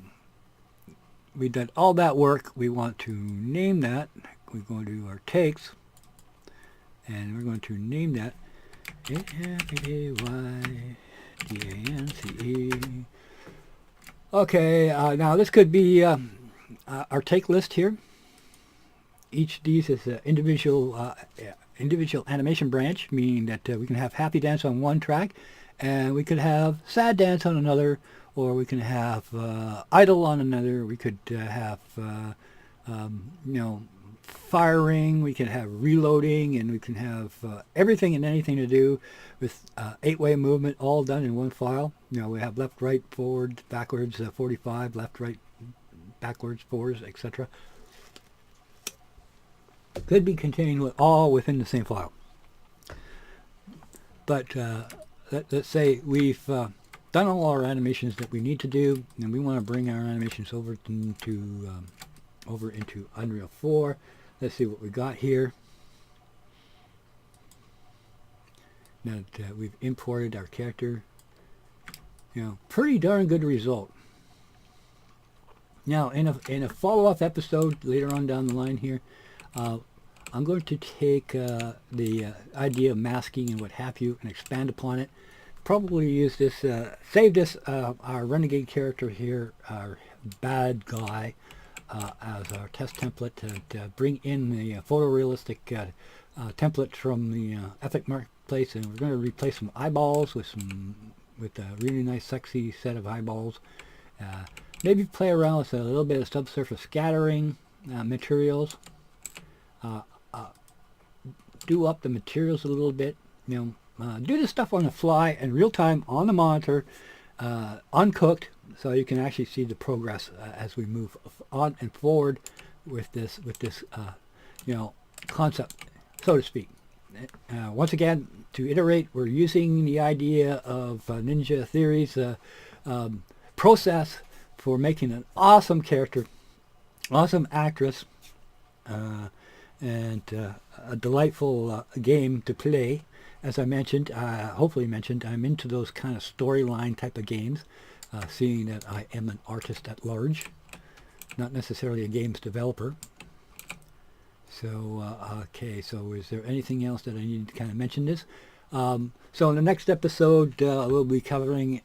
Speaker 1: we did all that work. We want to name that. We're going to do our takes, and we're going to name that A-Y-D-A-N-C-E. Okay, now this could be our take list here. Each of these is an individual animation branch, meaning that we can have happy dance on one track, and we could have sad dance on another, or we can have idle on another. We could have firing. We can have reloading, and we can have everything and anything to do with 8-way movement, all done in one file. We have left, right, forward, backwards, 45, left, right, backwards, forwards, etc. Could be contained all within the same file. But let's say we've done all our animations that we need to do, and we want to bring our animations over into Unreal 4. Let's see what we got here. Now that we've imported our character, pretty darn good result. Now in a follow-up episode later on down the line here, I'm going to take the idea of masking and what have you and expand upon it. Probably use this, save this, our renegade character here, our bad guy, as our test template to bring in the photorealistic template from the Epic Marketplace, and we're going to replace some eyeballs with a really nice sexy set of eyeballs. Maybe play around with a little bit of subsurface scattering materials. Do up the materials a little bit, do this stuff on the fly in real time on the monitor, uncooked, so you can actually see the progress as we move on and forward with this concept, so to speak. Once again, to iterate, we're using the idea of Ninja Theory's process for making an awesome character, awesome actress, and a delightful game to play. As I mentioned, hopefully mentioned, I'm into those kind of storyline type of games, seeing that I am an artist at large, not necessarily a games developer. So, okay, so is there anything else that I need to kind of mention this? So in the next episode, we'll be covering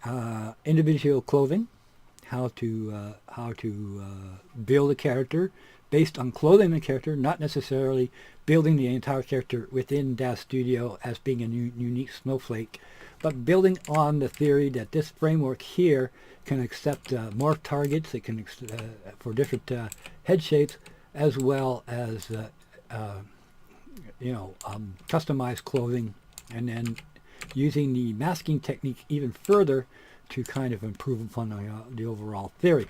Speaker 1: individual clothing, how to build a character based on clothing the character, not necessarily building the entire character within Daz Studio as being a unique snowflake, but building on the theory that this framework here can accept morph targets. It can for different head shapes, as well as customized clothing, and then using the masking technique even further to kind of improve upon the overall theory.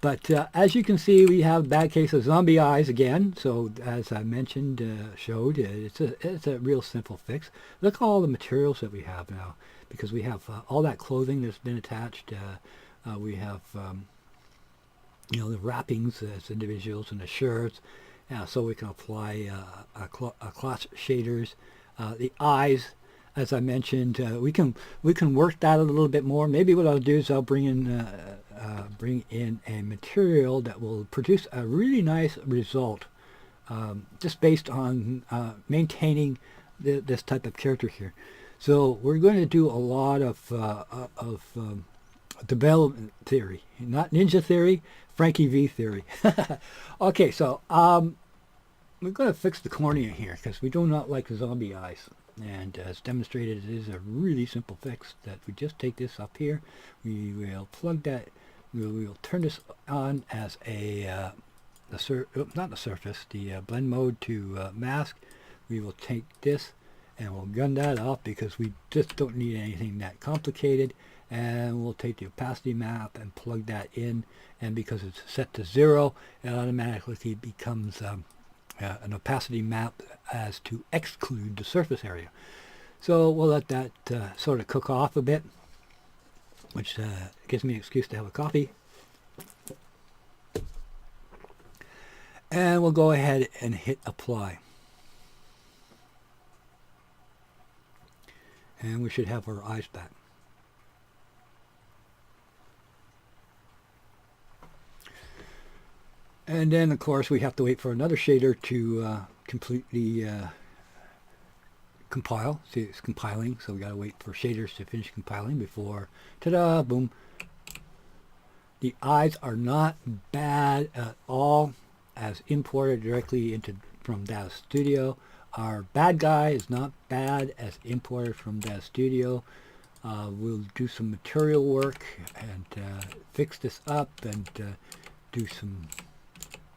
Speaker 1: But as you can see, we have bad case of zombie eyes again. So as I mentioned, showed, it's a real simple fix. Look at all the materials that we have now, because we have all that clothing that's been attached. We have the wrappings as individuals and the shirts. So we can apply class shaders. The eyes, as I mentioned, we can work that a little bit more. Maybe what I'll do is I'll bring in a material that will produce a really nice result, just based on maintaining this type of character here. So we're going to do a lot of development theory, not ninja theory, FrankieV theory. Okay, so we're going to fix the cornea here because we do not like zombie eyes. And as demonstrated, it is a really simple fix that we just take this up here. We will plug that. We will turn this on as not the surface, the blend mode to mask. We will take this and we'll gun that off because we just don't need anything that complicated. and we'll take the opacity map and plug that in, and because it's set to 0, it automatically becomes an opacity map as to exclude the surface area. So we'll let that sort of cook off a bit, which gives me an excuse to have a coffee. And we'll go ahead and hit apply. And we should have our eyes back. And then, of course, we have to wait for another shader to completely compile. See, it's compiling, so we got to wait for shaders to finish compiling before, ta-da, boom. The eyes are not bad at all as imported directly from Daz Studio. Our bad guy is not bad as imported from Daz Studio. We'll do some material work and fix this up and do some,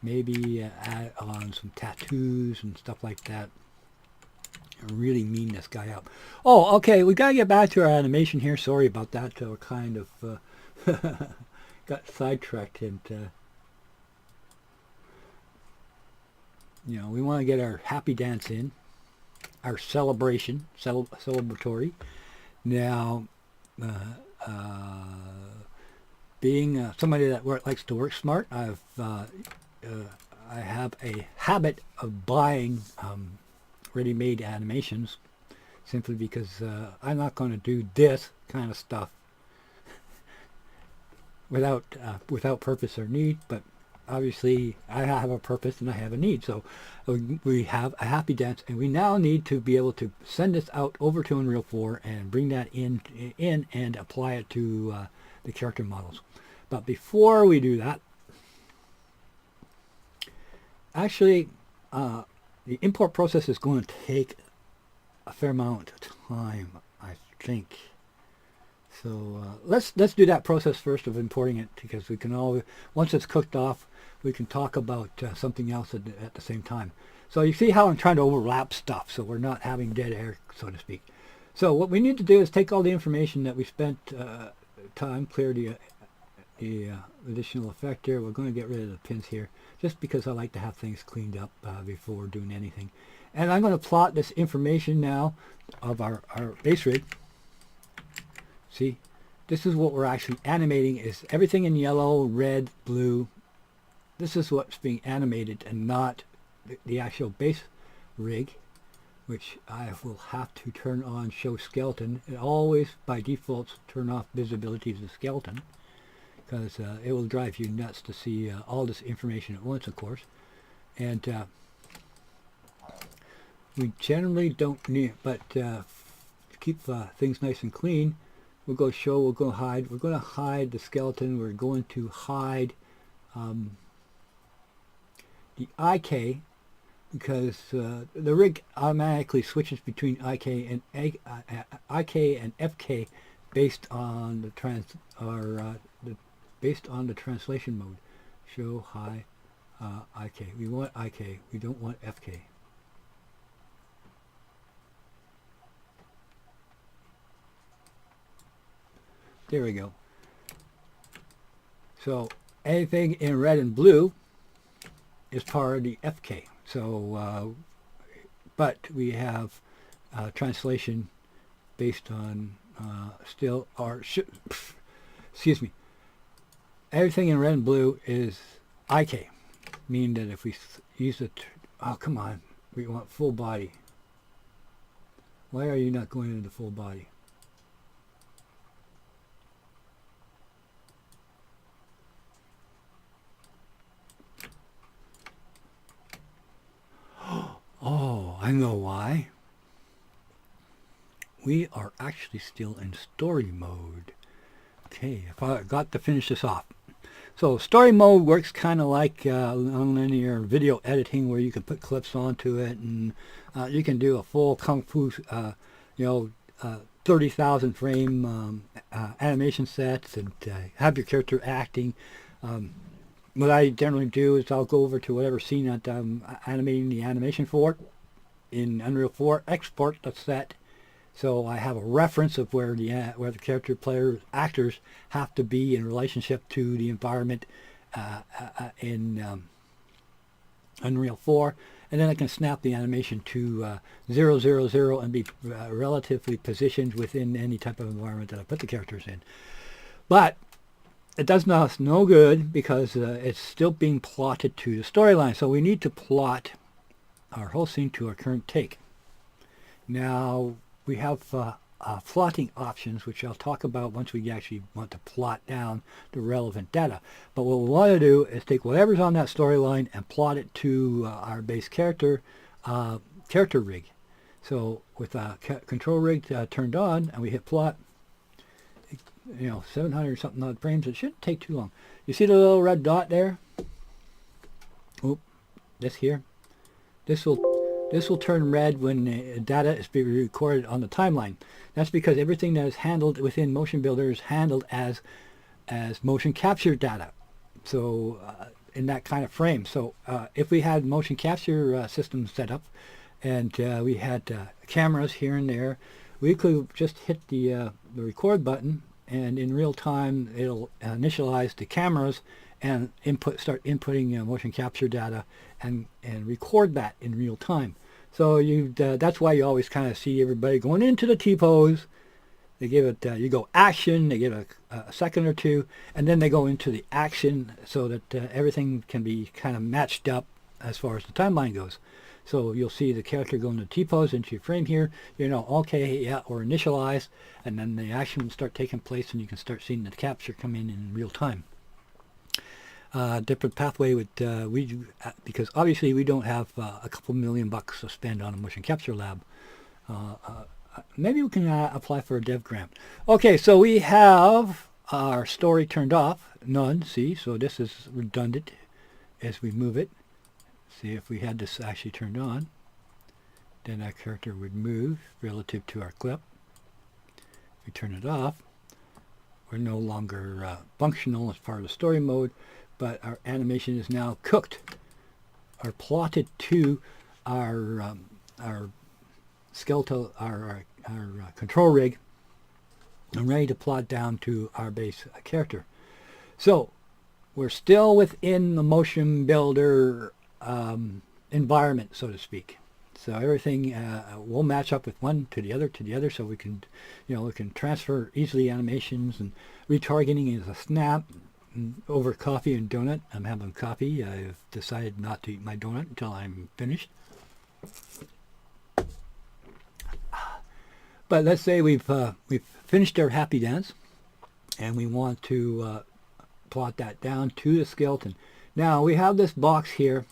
Speaker 1: maybe add on some tattoos and stuff like that. Really mean this guy up. Oh, okay, we got to get back to our animation here. Sorry about that. We're kind of got sidetracked, and you know, we want to get our happy dance in, our celebration, celebratory. Now, being somebody that likes to work smart, I have a habit of buying ready-made animations, simply because I'm not going to do this kind of stuff without purpose or need. But obviously I have a purpose and I have a need, so we have a happy dance, and we now need to be able to send this out over to Unreal 4 and bring that in and apply it to the character models. But before we do that, actually the import process is going to take a fair amount of time, I think. So let's do that process first of importing it, because we can all, once it's cooked off, we can talk about something else at the same time. So you see how I'm trying to overlap stuff, so we're not having dead air, so to speak. So what we need to do is take all the information that we spent time, clear the additional effector. We're going to get rid of the pins here, just because I like to have things cleaned up before doing anything. And I'm going to plot this information now of our base rig. See, this is what we're actually animating, is everything in yellow, red, blue. This is what's being animated, and not the actual base rig, which I will have to turn on show skeleton. It always by default turn off visibility to the skeleton, because it will drive you nuts to see all this information at once, of course. And we generally don't need, but to keep things nice and clean, we'll go show, we'll go hide. We're going to hide the skeleton. We're going to hide the IK, because the rig automatically switches between IK and FK based on the based on the translation mode. Show high IK. We want IK. We don't want FK. There we go. So anything in red and blue is part of the FK. So, but we have translation based on still, or excuse me, everything in red and blue is IK, meaning that if we use it, oh come on, we want full body. Why are you not going into full body? Oh, I know why. We are actually still in story mode. Okay, if I got to finish this off. So story mode works kind of like nonlinear video editing, where you can put clips onto it, and you can do a full kung fu, 30,000 frame animation sets, and have your character acting. What I generally do is I'll go over to whatever scene that I'm animating the animation for in Unreal 4, export the set, So I have a reference of where the character actors have to be in relationship to the environment in Unreal 4, and then I can snap the animation to 0, 0, 0 and be relatively positioned within any type of environment that I put the characters in. But it does us no good because it's still being plotted to the storyline. So we need to plot our whole scene to our current take. Now we have plotting options, which I'll talk about once we actually want to plot down the relevant data. But what we want to do is take whatever's on that storyline and plot it to our base character rig. So with control rig turned on and we hit plot, 700 something odd frames, it shouldn't take too long. You see the little red dot there? Oh, this here. This will turn red when data is being recorded on the timeline. That's because everything that is handled within Motion Builder is handled as motion capture data. So in that kind of frame. So if we had motion capture systems set up and we had cameras here and there, we could just hit the record button, and in real time it'll initialize the cameras and start inputting motion capture data and record that in real time. So that's why you always kind of see everybody going into the T-pose. They give it, you go action, they give a second or two, and then they go into the action so that everything can be kind of matched up as far as the timeline goes. So you'll see the character go into T-pose into your frame here, okay, yeah, or initialize, and then the action will start taking place and you can start seeing the capture come in real time. Different pathway with we do, because obviously we don't have a couple $1,000,000 to spend on a motion capture lab. Maybe we can apply for a dev grant. Okay, so we have our story turned off, none, see, so this is redundant as we move it. See, if we had this actually turned on, then our character would move relative to our clip. If we turn it off, we're no longer functional as part of the story mode, but our animation is now cooked or plotted to our skeletal, our control rig, and ready to plot down to our base character. So we're still within the motion builder environment, so to speak. So everything will match up with one to the other, so we can, we can transfer easily animations, and retargeting is a snap. Over coffee and donut. I'm having coffee. I've decided not to eat my donut until I'm finished. But let's say we've finished our happy dance, and we want to plot that down to the skeleton. Now we have this box here.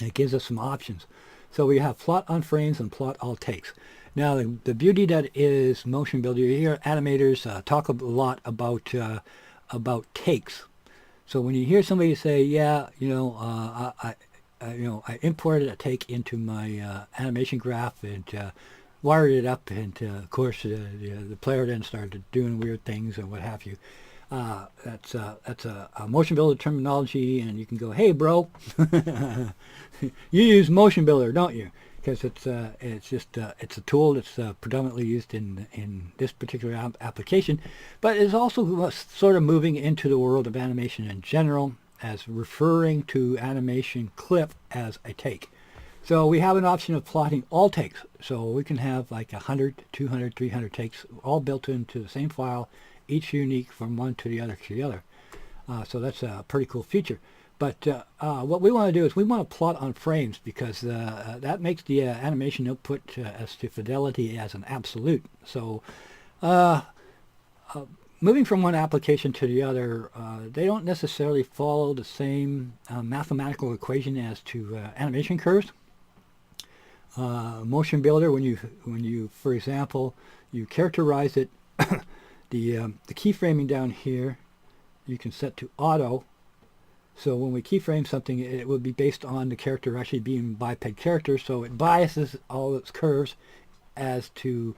Speaker 1: It gives us some options. So we have plot on frames and plot all takes. Now the beauty that is Motion Builder, you hear animators talk a lot about takes. So when you hear somebody say, yeah, I imported a take into my animation graph and wired it up, and of course the player then started doing weird things and what have you. That's a motion builder terminology, and you can go, hey bro, you use motion builder, don't you? Because it's a tool that's predominantly used in this particular application, but it's also sort of moving into the world of animation in general, as referring to animation clip as a take. So we have an option of plotting all takes, so we can have like 100, 200, 300 takes all built into the same file, each unique from one to the other. So that's a pretty cool feature. But what we want to do is we want to plot on frames, because that makes the animation output as to fidelity as an absolute. So moving from one application to the other, they don't necessarily follow the same mathematical equation as to animation curves. Motion Builder, when you for example, you characterize it, the keyframing down here, you can set to auto. So when we keyframe something, it will be based on the character actually being a biped character, so it biases all its curves as to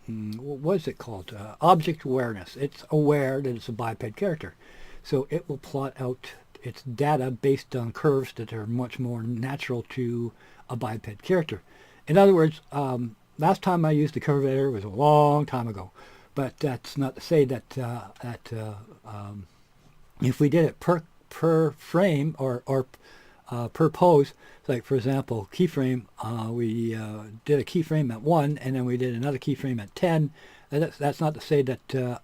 Speaker 1: what is it called? Object awareness. It's aware that it's a biped character, so it will plot out its data based on curves that are much more natural to a biped character. In other words, last time I used the curve editor was a long time ago, but that's not to say that if we did it per frame or per pose, like for example keyframe, we did a keyframe at 1 and then we did another keyframe at 10. That's not to say that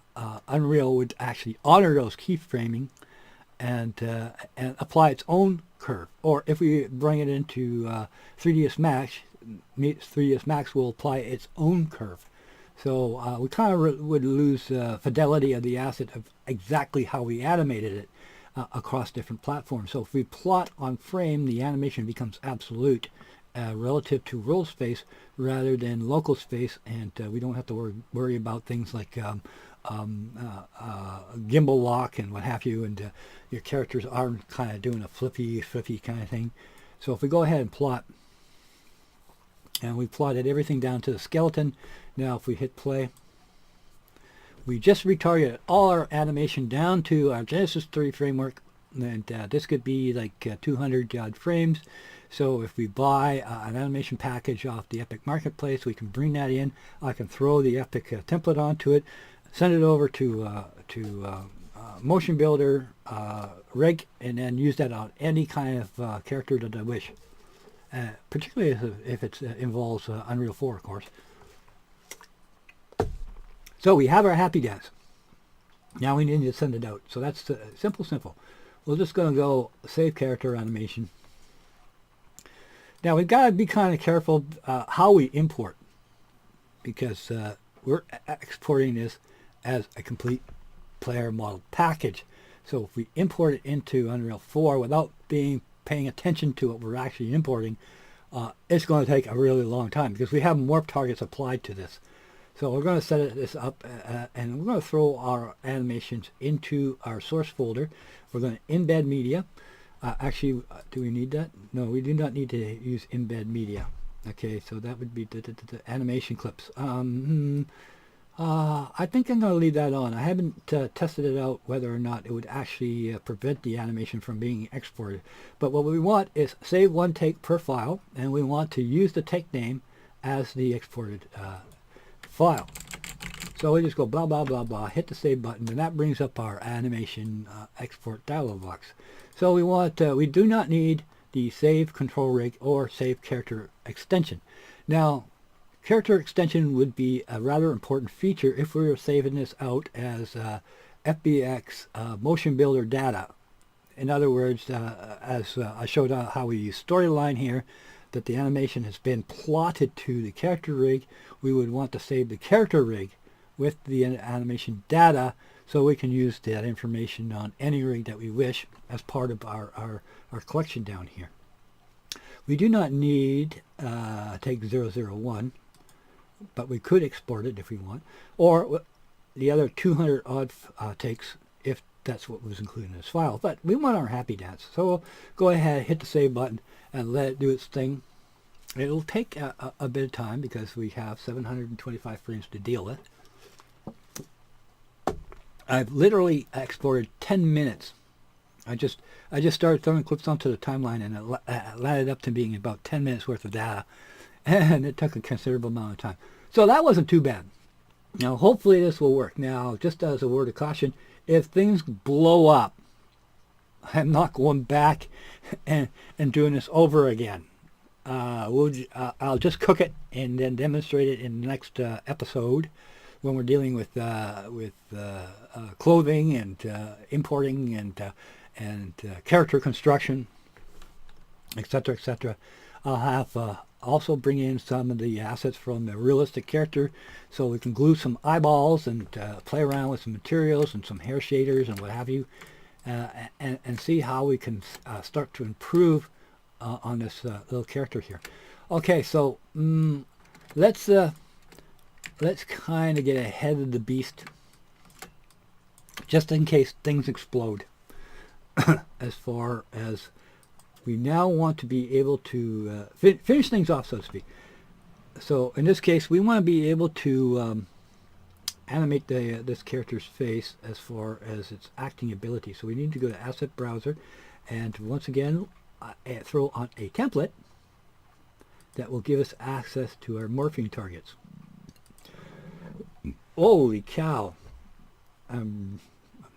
Speaker 1: Unreal would actually honor those keyframing and apply its own curve. Or if we bring it into 3ds Max will apply its own curve. So we kind of would lose fidelity of the asset of exactly how we animated it across different platforms. So if we plot on frame, the animation becomes absolute relative to roll space rather than local space, and we don't have to worry about things like gimbal lock and what have you, and your characters aren't kind of doing a flippy kind of thing. So if we go ahead and plot, and we plotted everything down to the skeleton. Now if we hit play, we just retargeted all our animation down to our Genesis 3 framework, and this could be like 200 odd frames. So if we buy an animation package off the Epic Marketplace, we can bring that in. I can throw the Epic template onto it, send it over to Motion Builder rig, and then use that on any kind of character that I wish. Particularly if it involves Unreal 4, of course. So we have our happy dance. Now we need to send it out. So that's simple. We're just going to go save character animation. Now we've got to be kind of careful how we import, because we're exporting this as a complete player model package. So if we import it into Unreal 4 without paying attention to what we're actually importing, it's going to take a really long time because we have morph targets applied to this. So we're going to set this up and we're going to throw our animations into our source folder. We're going to embed media. Actually, do we need that? No, we do not need to use embed media. Okay, so that would be the animation clips. I think I'm going to leave that on. I haven't tested it out whether or not it would actually prevent the animation from being exported. But what we want is save one take per file, and we want to use the take name as the exported file. So we just go blah blah blah blah, hit the save button, and that brings up our animation export dialog box. So we do not need the save control rig or save character extension. Now, character extension would be a rather important feature if we were saving this out as FBX motion builder data. In other words, as I showed how we use storyline here, that the animation has been plotted to the character rig, we would want to save the character rig with the animation data so we can use that information on any rig that we wish as part of our collection down here. We do not need take 001, but we could export it if we want, or the other 200 odd takes if that's what was included in this file. But we want our happy dance, so we'll go ahead, hit the save button, and let it do its thing. It'll take a bit of time because we have 725 frames to deal with. I've literally exported 10 minutes. I just started throwing clips onto the timeline, and it landed up to being about 10 minutes worth of data, and it took a considerable amount of time. So that wasn't too bad. Now hopefully this will work. Now, just as a word of caution, if things blow up, I'm not going back and doing this over again. I'll just cook it and then demonstrate it in the next episode when we're dealing with clothing and importing and character construction, etc., etc. I'll have also bring in some of the assets from the realistic character, so we can glue some eyeballs and play around with some materials and some hair shaders and what have you, and see how we can start to improve on this little character here. Okay, so let's kind of get ahead of the beast, just in case things explode. As far as we now want to be able to finish things off, so to speak. So in this case, we want to be able to animate this character's face as far as its acting ability. So we need to go to Asset Browser, and once again, throw on a template, that will give us access to our morphing targets. Holy cow.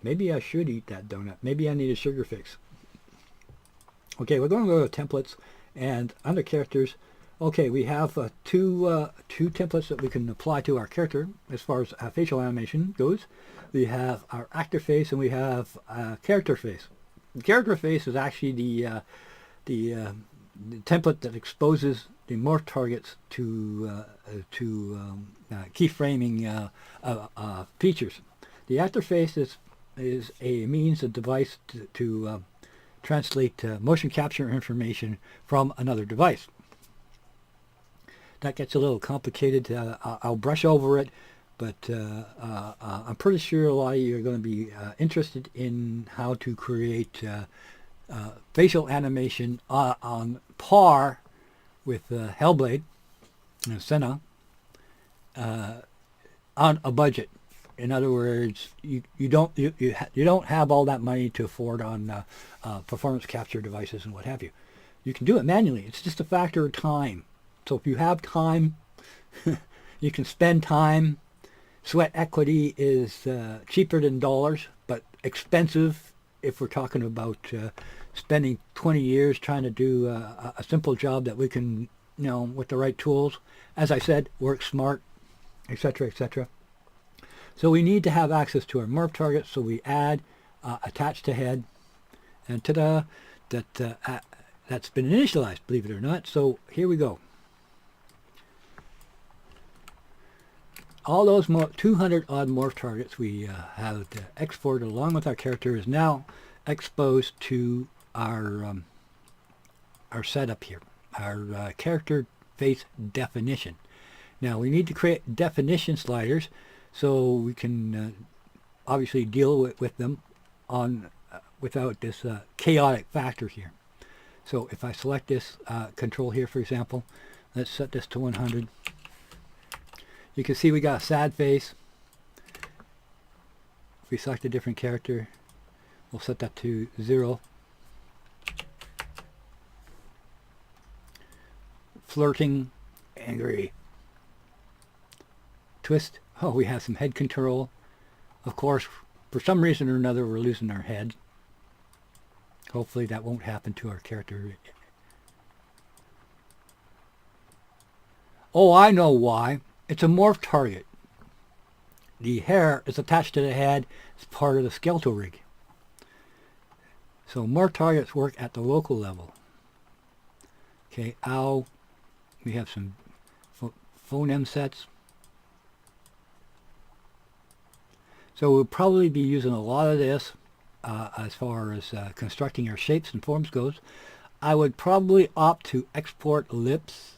Speaker 1: Maybe I should eat that donut. Maybe I need a sugar fix. Okay, we're going to go to templates and under characters. Okay, we have two templates that we can apply to our character as far as facial animation goes. We have our actor face and we have character face. The character face is actually the template that exposes the morph targets to keyframing features. The actor face is a means, a device to translate motion capture information from another device. That gets a little complicated. I'll brush over it, but I'm pretty sure a lot of you are going to be interested in how to create facial animation on par with Hellblade and Senna on a budget. In other words, you don't have all that money to afford on performance capture devices and what have you. You can do it manually. It's just a factor of time. So if you have time, you can spend time. Sweat equity is cheaper than dollars, but expensive if we're talking about spending 20 years trying to do a simple job that we can, with the right tools. As I said, work smart, etc., etc. So we need to have access to our morph targets. So we add attach to head, and ta-da, that's been initialized, believe it or not. So here we go. All those 200 odd morph targets we have exported along with our character is now exposed to our setup here, our character face definition. Now we need to create definition sliders so we can obviously deal with them on without this chaotic factor here. So if I select this control here, for example, let's set this to 100. You can see we got a sad face. If we select a different character, we'll set that to 0. Flirting, angry. Twist. Oh, we have some head control. Of course, for some reason or another, we're losing our head. Hopefully that won't happen to our character. Oh, I know why. It's a morph target. The hair is attached to the head as part of the skeletal rig. So morph targets work at the local level. Okay, ow. We have some phoneme sets. So we'll probably be using a lot of this as far as constructing our shapes and forms goes. I would probably opt to export lips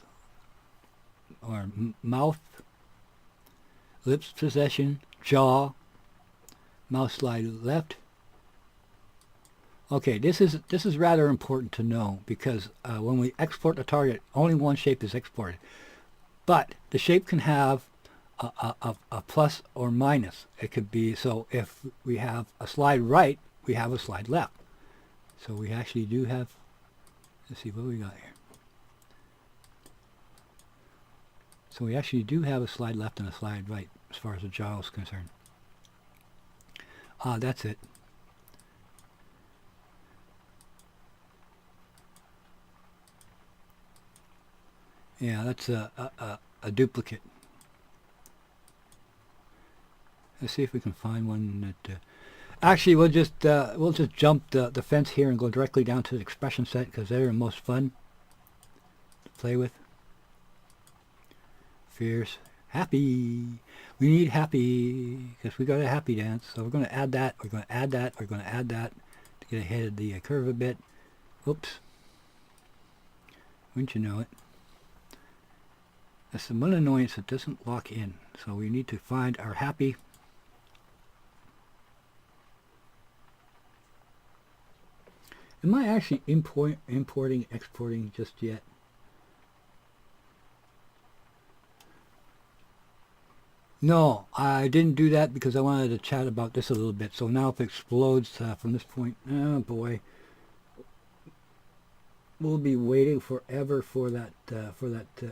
Speaker 1: or mouth, lips possession, jaw, mouse slide left. Okay, this is rather important to know because when we export the target, only one shape is exported. But the shape can have a plus or minus. It could be, so if we have a slide right, we have a slide left. So we actually do have, let's see what we got here. So we actually do have a slide left and a slide right as far as the jaw is concerned. That's it. Yeah, that's a duplicate. Let's see if we can find one that. Actually, we'll just jump the fence here and go directly down to the expression set because they're the most fun to play with. Fierce, happy. We need happy because we got a happy dance. So we're going to add that. We're going to add that. We're going to add that to get ahead of the curve a bit. Oops. Wouldn't you know it? That's the one annoyance that doesn't lock in. So we need to find our happy. Am I actually importing, exporting just yet? No, I didn't do that because I wanted to chat about this a little bit. So now if it explodes from this point, oh boy. we'll be waiting forever for that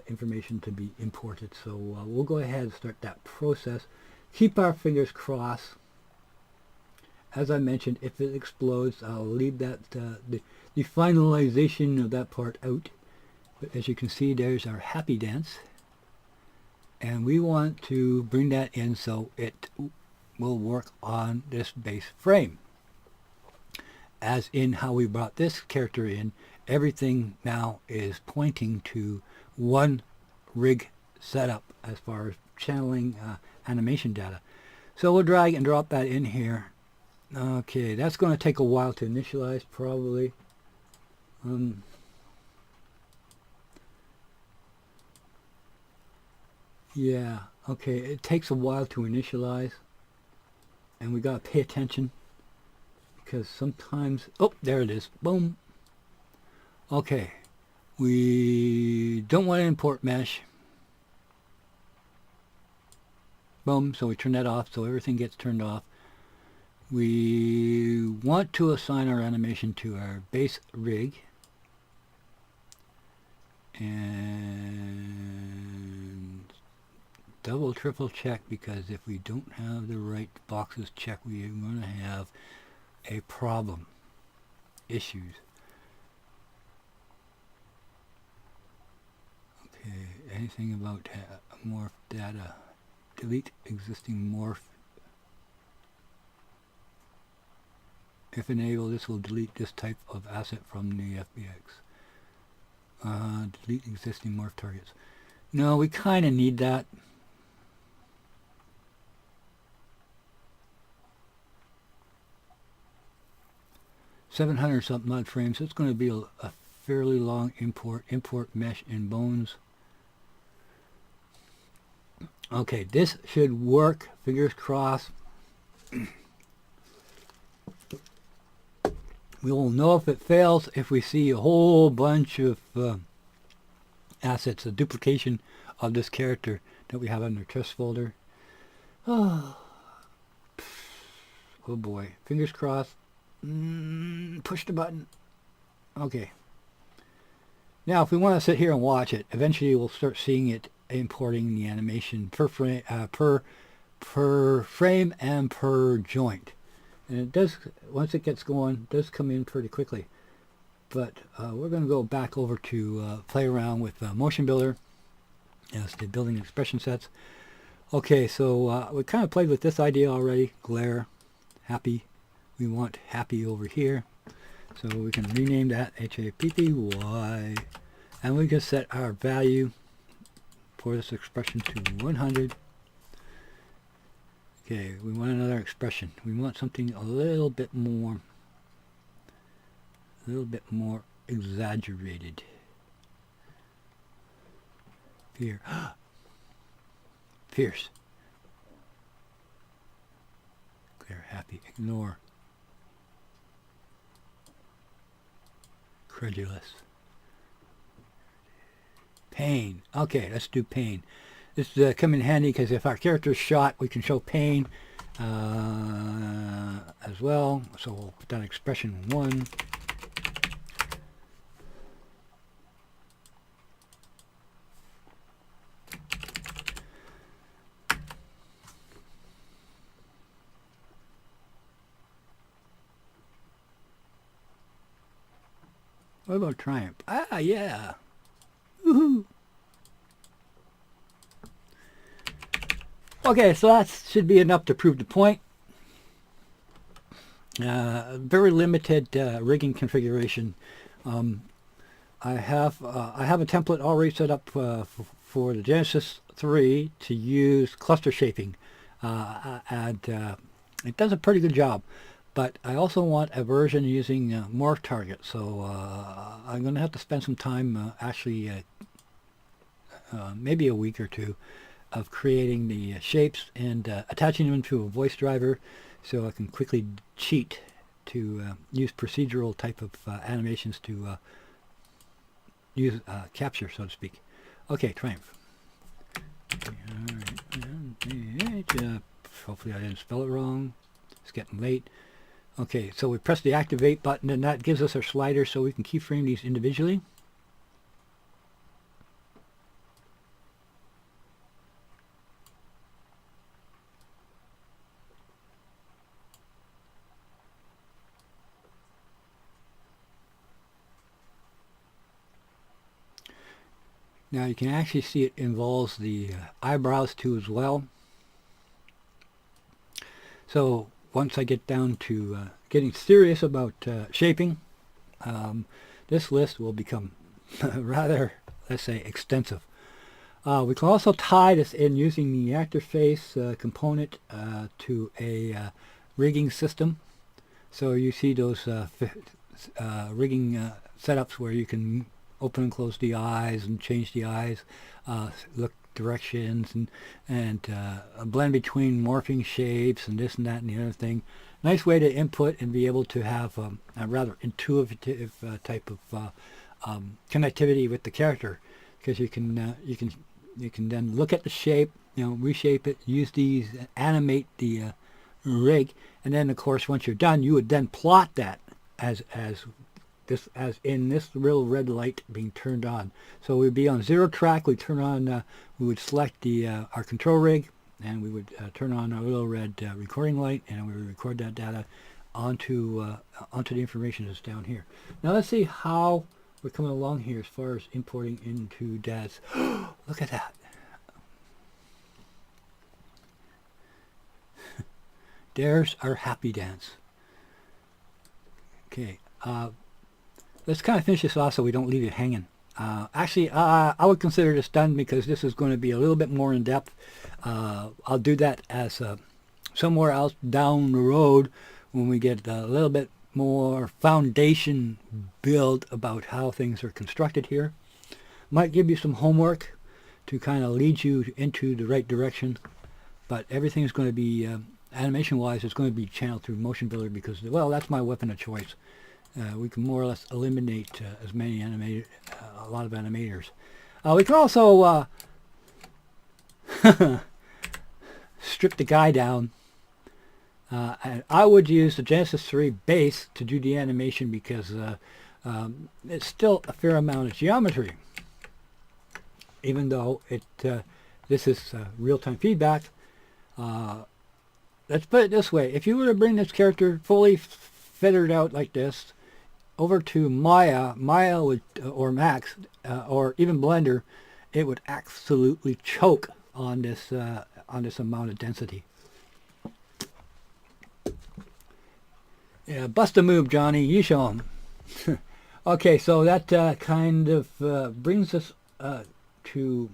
Speaker 1: information to be imported. So we'll go ahead and start that process. Keep our fingers crossed. As I mentioned, if it explodes, I'll leave that the finalization of that part out. But as you can see, there's our happy dance, and we want to bring that in so it will work on this base frame. As in how we brought this character in, everything now is pointing to one rig setup as far as channeling animation data. So we'll drag and drop that in here. Okay, that's going to take a while to initialize, probably. Yeah, okay, it takes a while to initialize, and we got to pay attention, because sometimes, oh, there it is, boom. Okay, we don't want to import mesh. Boom, so we turn that off, so everything gets turned off. We want to assign our animation to our base rig, and double triple check, because if we don't have the right boxes checked, we are going to have a problem, issues. Okay, anything about morph data, delete existing morph. If enabled, this will delete this type of asset from the FBX. Delete existing morph targets. No, we kind of need that. $700 something odd frames. So it's going to be a fairly long import. Import mesh in bones. Okay, this should work. Fingers crossed. We will know if it fails if we see a whole bunch of assets, a duplication of this character that we have on our test folder. Oh boy, fingers crossed. Push the button. Okay. Now, if we want to sit here and watch it, eventually we'll start seeing it importing the animation per frame, per frame and per joint. And it does, once it gets going, does come in pretty quickly. But we're going to go back over to play around with Motion Builder as the building expression sets. Okay, so we kind of played with this idea already. Glare, happy. We want happy over here. So we can rename that HAPPY. And we can set our value for this expression to 100. Okay, we want another expression. We want something a little bit more exaggerated. Fear. Fierce. Clear, happy, ignore. Credulous. Pain. Okay, let's do pain. This is come in handy because if our character is shot, we can show pain as well. So we'll put down expression 1. What about triumph? Ah, yeah. Woohoo. Okay, so that should be enough to prove the point. Very limited rigging configuration. I have a template already set up for the Genesis 3 to use cluster shaping, and it does a pretty good job. But I also want a version using morph target, so I'm going to have to spend some time, actually maybe a week or two, of creating the shapes and attaching them to a voice driver so I can quickly cheat to use procedural type of animations to use capture, so to speak. Okay, Triumph. Hopefully I didn't spell it wrong. It's getting late. Okay, so we press the activate button, and that gives us our slider so we can keyframe these individually. Now you can actually see it involves the eyebrows too as well. So once I get down to getting serious about shaping, this list will become rather, let's say, extensive. We can also tie this in using the actor face component to a rigging system. So you see those rigging setups where you can open and close the eyes and change the eyes, look directions, and blend between morphing shapes and this and that and the other thing. Nice way to input and be able to have a rather intuitive type of connectivity with the character, because you can then look at the shape, reshape it, use these, animate the rig, and then of course once you're done, you would then plot that as in this real red light being turned on. So we'd be on 0 track. We turn on. We would select the our control rig, and we would turn on our little red recording light, and we would record that data onto the information that's down here. Now let's see how we're coming along here as far as importing into Daz. Look at that. There's our happy dance. Okay. Let's kind of finish this off so we don't leave it hanging. Actually, I would consider this done because this is going to be a little bit more in depth. I'll do that as somewhere else down the road when we get a little bit more foundation build about how things are constructed here. Might give you some homework to kind of lead you into the right direction, but everything is going to be animation wise, it's going to be channeled through Motion Builder because, well, that's my weapon of choice. We can more or less eliminate as many a lot of animators. We can also strip the guy down. And I would use the Genesis 3 base to do the animation because it's still a fair amount of geometry. Even though this is real-time feedback. Let's put it this way. If you were to bring this character fully feathered out like this over to Maya would, or Max, or even Blender, it would absolutely choke on this amount of density. Yeah, bust a move, Johnny. You show him. Okay, so that kind of brings us to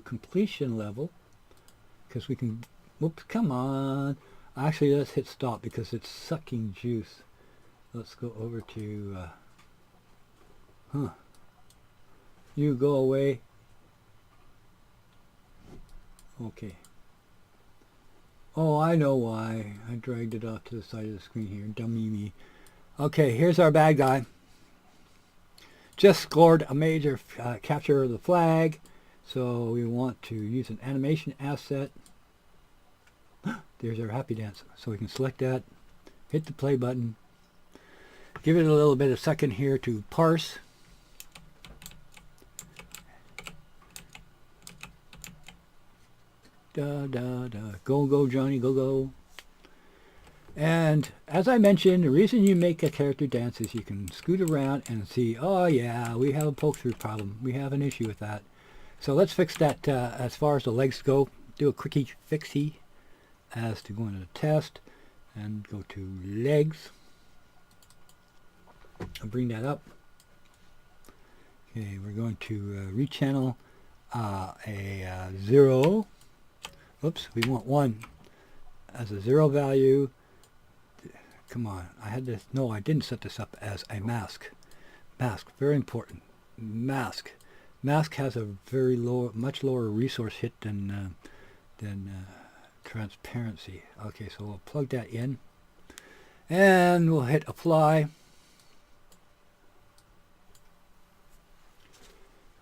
Speaker 1: completion level, because we can. Whoops! Come on. Actually, let's hit stop because it's sucking juice. Let's go over to. You go away. Okay. Oh, I know why. I dragged it off to the side of the screen here. Dummy me. Okay, here's our bad guy. Just scored a major capture of the flag. So we want to use an animation asset. There's our happy dance. So we can select that. Hit the play button. Give it a little bit of second here to parse. Da da da. Go go Johnny, go go. And as I mentioned, the reason you make a character dance is you can scoot around and see, oh yeah, we have a poke through problem. We have an issue with that. So let's fix that as far as the legs go. Do a quickie fixie as to go into the test and go to legs. I'll bring that up. Okay, we're going to rechannel a 0. Oops, we want 1 as a 0 value. Come on, I had this. No, I didn't set this up as a mask. Mask, very important. Mask. Mask has a very low, much lower resource hit than transparency. Okay, so we'll plug that in, and we'll hit apply.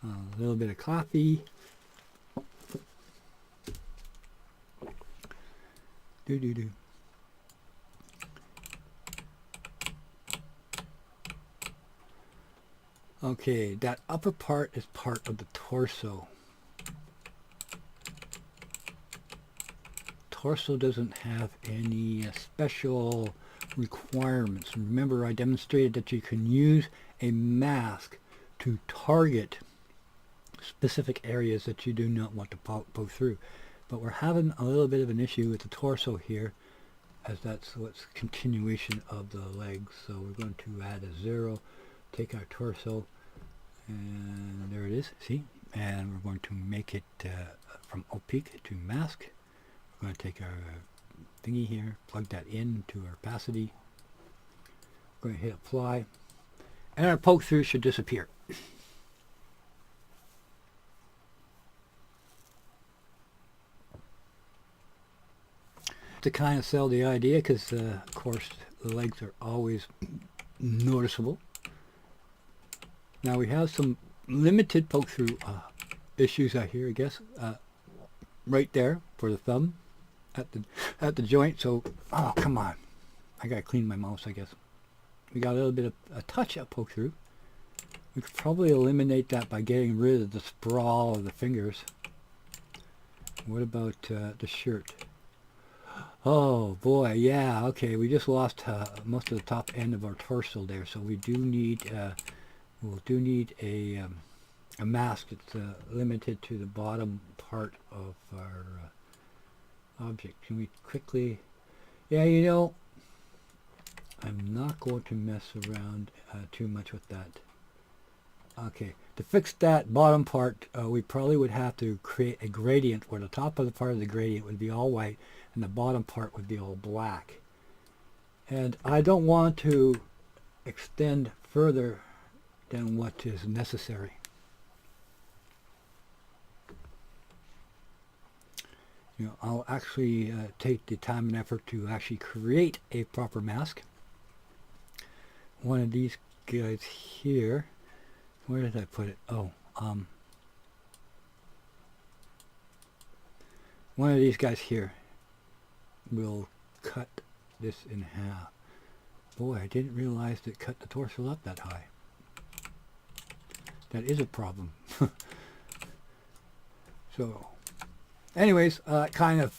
Speaker 1: A little bit of coffee. Do do do. Okay, that upper part is part of the torso. Torso doesn't have any special requirements. Remember, I demonstrated that you can use a mask to target specific areas that you do not want to poke through. But we're having a little bit of an issue with the torso here, as that's what's continuation of the legs. So we're going to add a 0, take our torso, and there it is, see? And we're going to make it from opaque to mask. We're going to take our thingy here, plug that into our opacity. We're going to hit apply, and our poke through should disappear. To kind of sell the idea, because of course the legs are always noticeable. Now we have some limited poke through issues out here, I guess, right there for the thumb at the joint. So, oh come on, I gotta clean my mouse, I guess. We got a little bit of a touch of poke through. We could probably eliminate that by getting rid of the sprawl of the fingers. What about the shirt? Oh boy, yeah, okay, we just lost most of the top end of our torso there, so we do need we'll need a mask that's limited to the bottom part of our object. Can we quickly, yeah, you know, I'm not going to mess around too much with that. Okay, to fix that bottom part, we probably would have to create a gradient where the top of the part of the gradient would be all white and the bottom part would be all black. And I don't want to extend further than what is necessary. You know, I'll actually take the time and effort to actually create a proper mask. One of these guys here, where did I put it? Oh, one of these guys here will cut this in half. Boy, I didn't realize it cut the torso up that high. That is a problem. So, anyways, kind of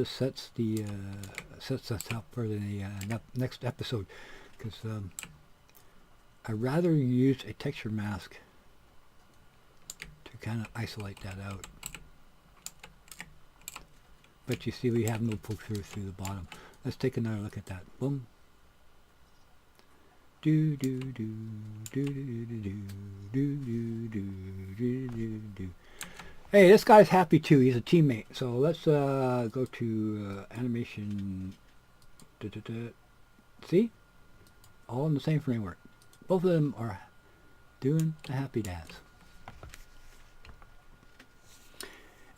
Speaker 1: sets us up for the next episode, because I rather use a texture mask to kind of isolate that out. But you see, we have no poke through the bottom. Let's take another look at that. Boom. Do do do do do do do do do do do. Hey, this guy's happy too. He's a teammate. So let's go to animation. See, all in the same framework. Both of them are doing a happy dance.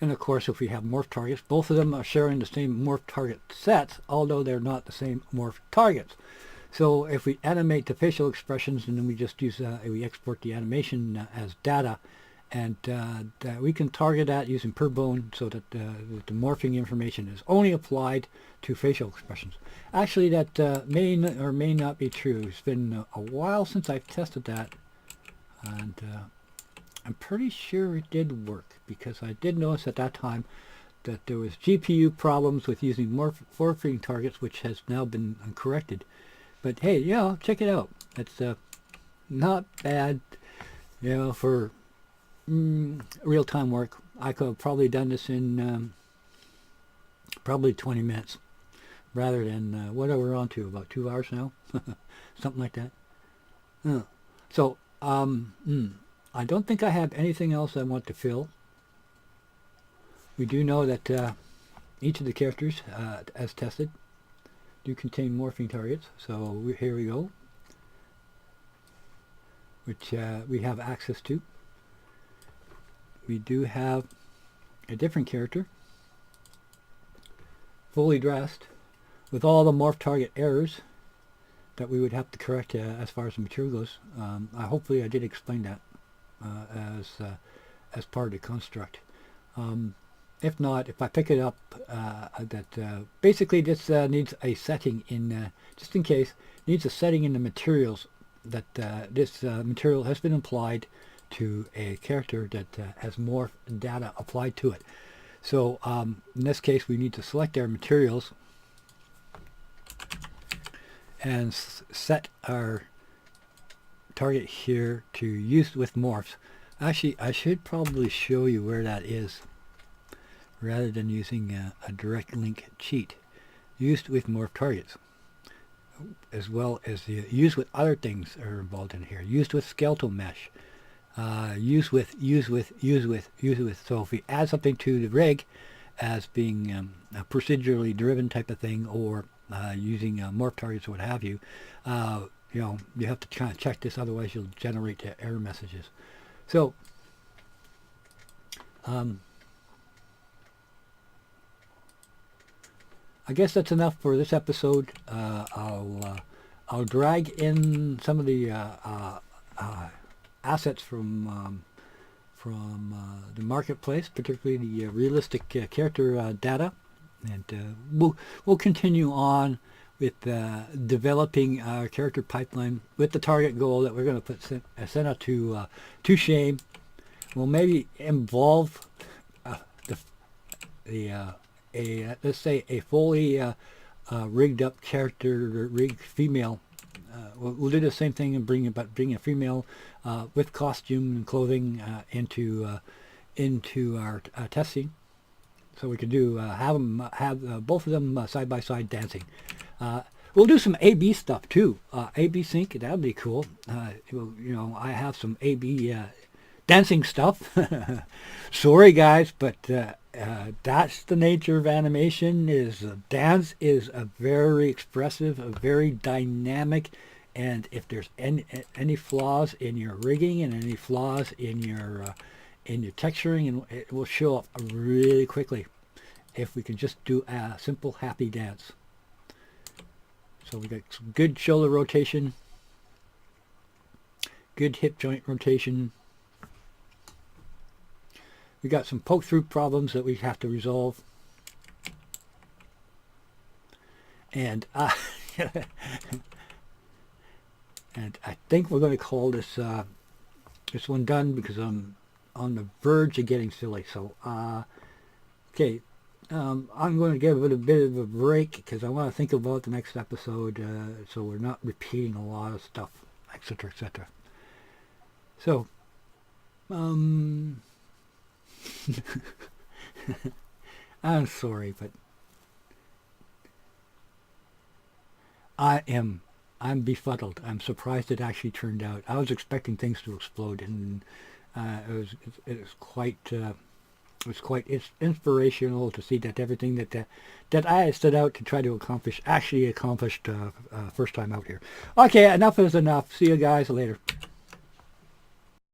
Speaker 1: And of course, if we have morph targets, both of them are sharing the same morph target sets, although they're not the same morph targets. So if we animate the facial expressions, and then we just use, we export the animation as data, and we can target that using per bone, so that the morphing information is only applied to facial expressions. Actually, that may or may not be true. It's been a while since I've tested that, and I'm pretty sure it did work, because I did notice at that time that there was GPU problems with using morphing targets, which has now been corrected. But hey, you know, check it out. It's not bad, you know, for real-time work. I could have probably done this in probably 20 minutes, rather than what are we on to, about 2 hours now, something like that. So I don't think I have anything else I want to fill. We do know that each of the characters, as tested, do contain morphing targets. So here we go, which we have access to. We do have a different character, fully dressed, with all the morph target errors that we would have to correct as far as the material goes. Hopefully I did explain that as part of the construct. if not, if I pick it up, basically this needs a setting in, just in case, needs a setting in the materials that this material has been applied to a character that has morph data applied to it. So in this case, we need to select our materials and set our target here to use with morphs. Actually, I should probably show you where that is rather than using a direct link cheat. Used with morph targets, as well as the used with other things are involved in here. Used with skeletal mesh. Used with. So if we add something to the rig as being a procedurally driven type of thing, or using morph targets or what have you, you know, you have to kind of check this, otherwise you'll generate error messages. So I guess that's enough for this episode. I'll drag in some of the assets from the marketplace, particularly the realistic character data, and we'll continue on with developing our character pipeline with the target goal that we're going to send out to Shame. We'll maybe involve let's say a fully rigged up character, rigged female. We'll do the same thing and bring a female with costume and clothing into our testing, so we can do have both of them side by side dancing. We'll do some A/B stuff too. A/B sync, that would be cool. You know, I have some A/B dancing stuff. Sorry guys, but that's the nature of animation. Dance is a very expressive, a very dynamic, and if there's any flaws in your rigging and any flaws in your texturing, and it will show up really quickly if we can just do a simple happy dance. So we got some good shoulder rotation, good hip joint rotation. We got some poke through problems that we have to resolve. And and I think we're going to call this this one done, because I'm on the verge of getting silly. So okay, I'm going to give it a bit of a break because I want to think about the next episode, so we're not repeating a lot of stuff, etc., etc. So I'm sorry, but I'm befuddled. I'm surprised it actually turned out. I was expecting things to explode, and it's quite inspirational to see that everything that I set out to try to accomplish actually accomplished first time out here. Okay, enough is enough. See you guys later.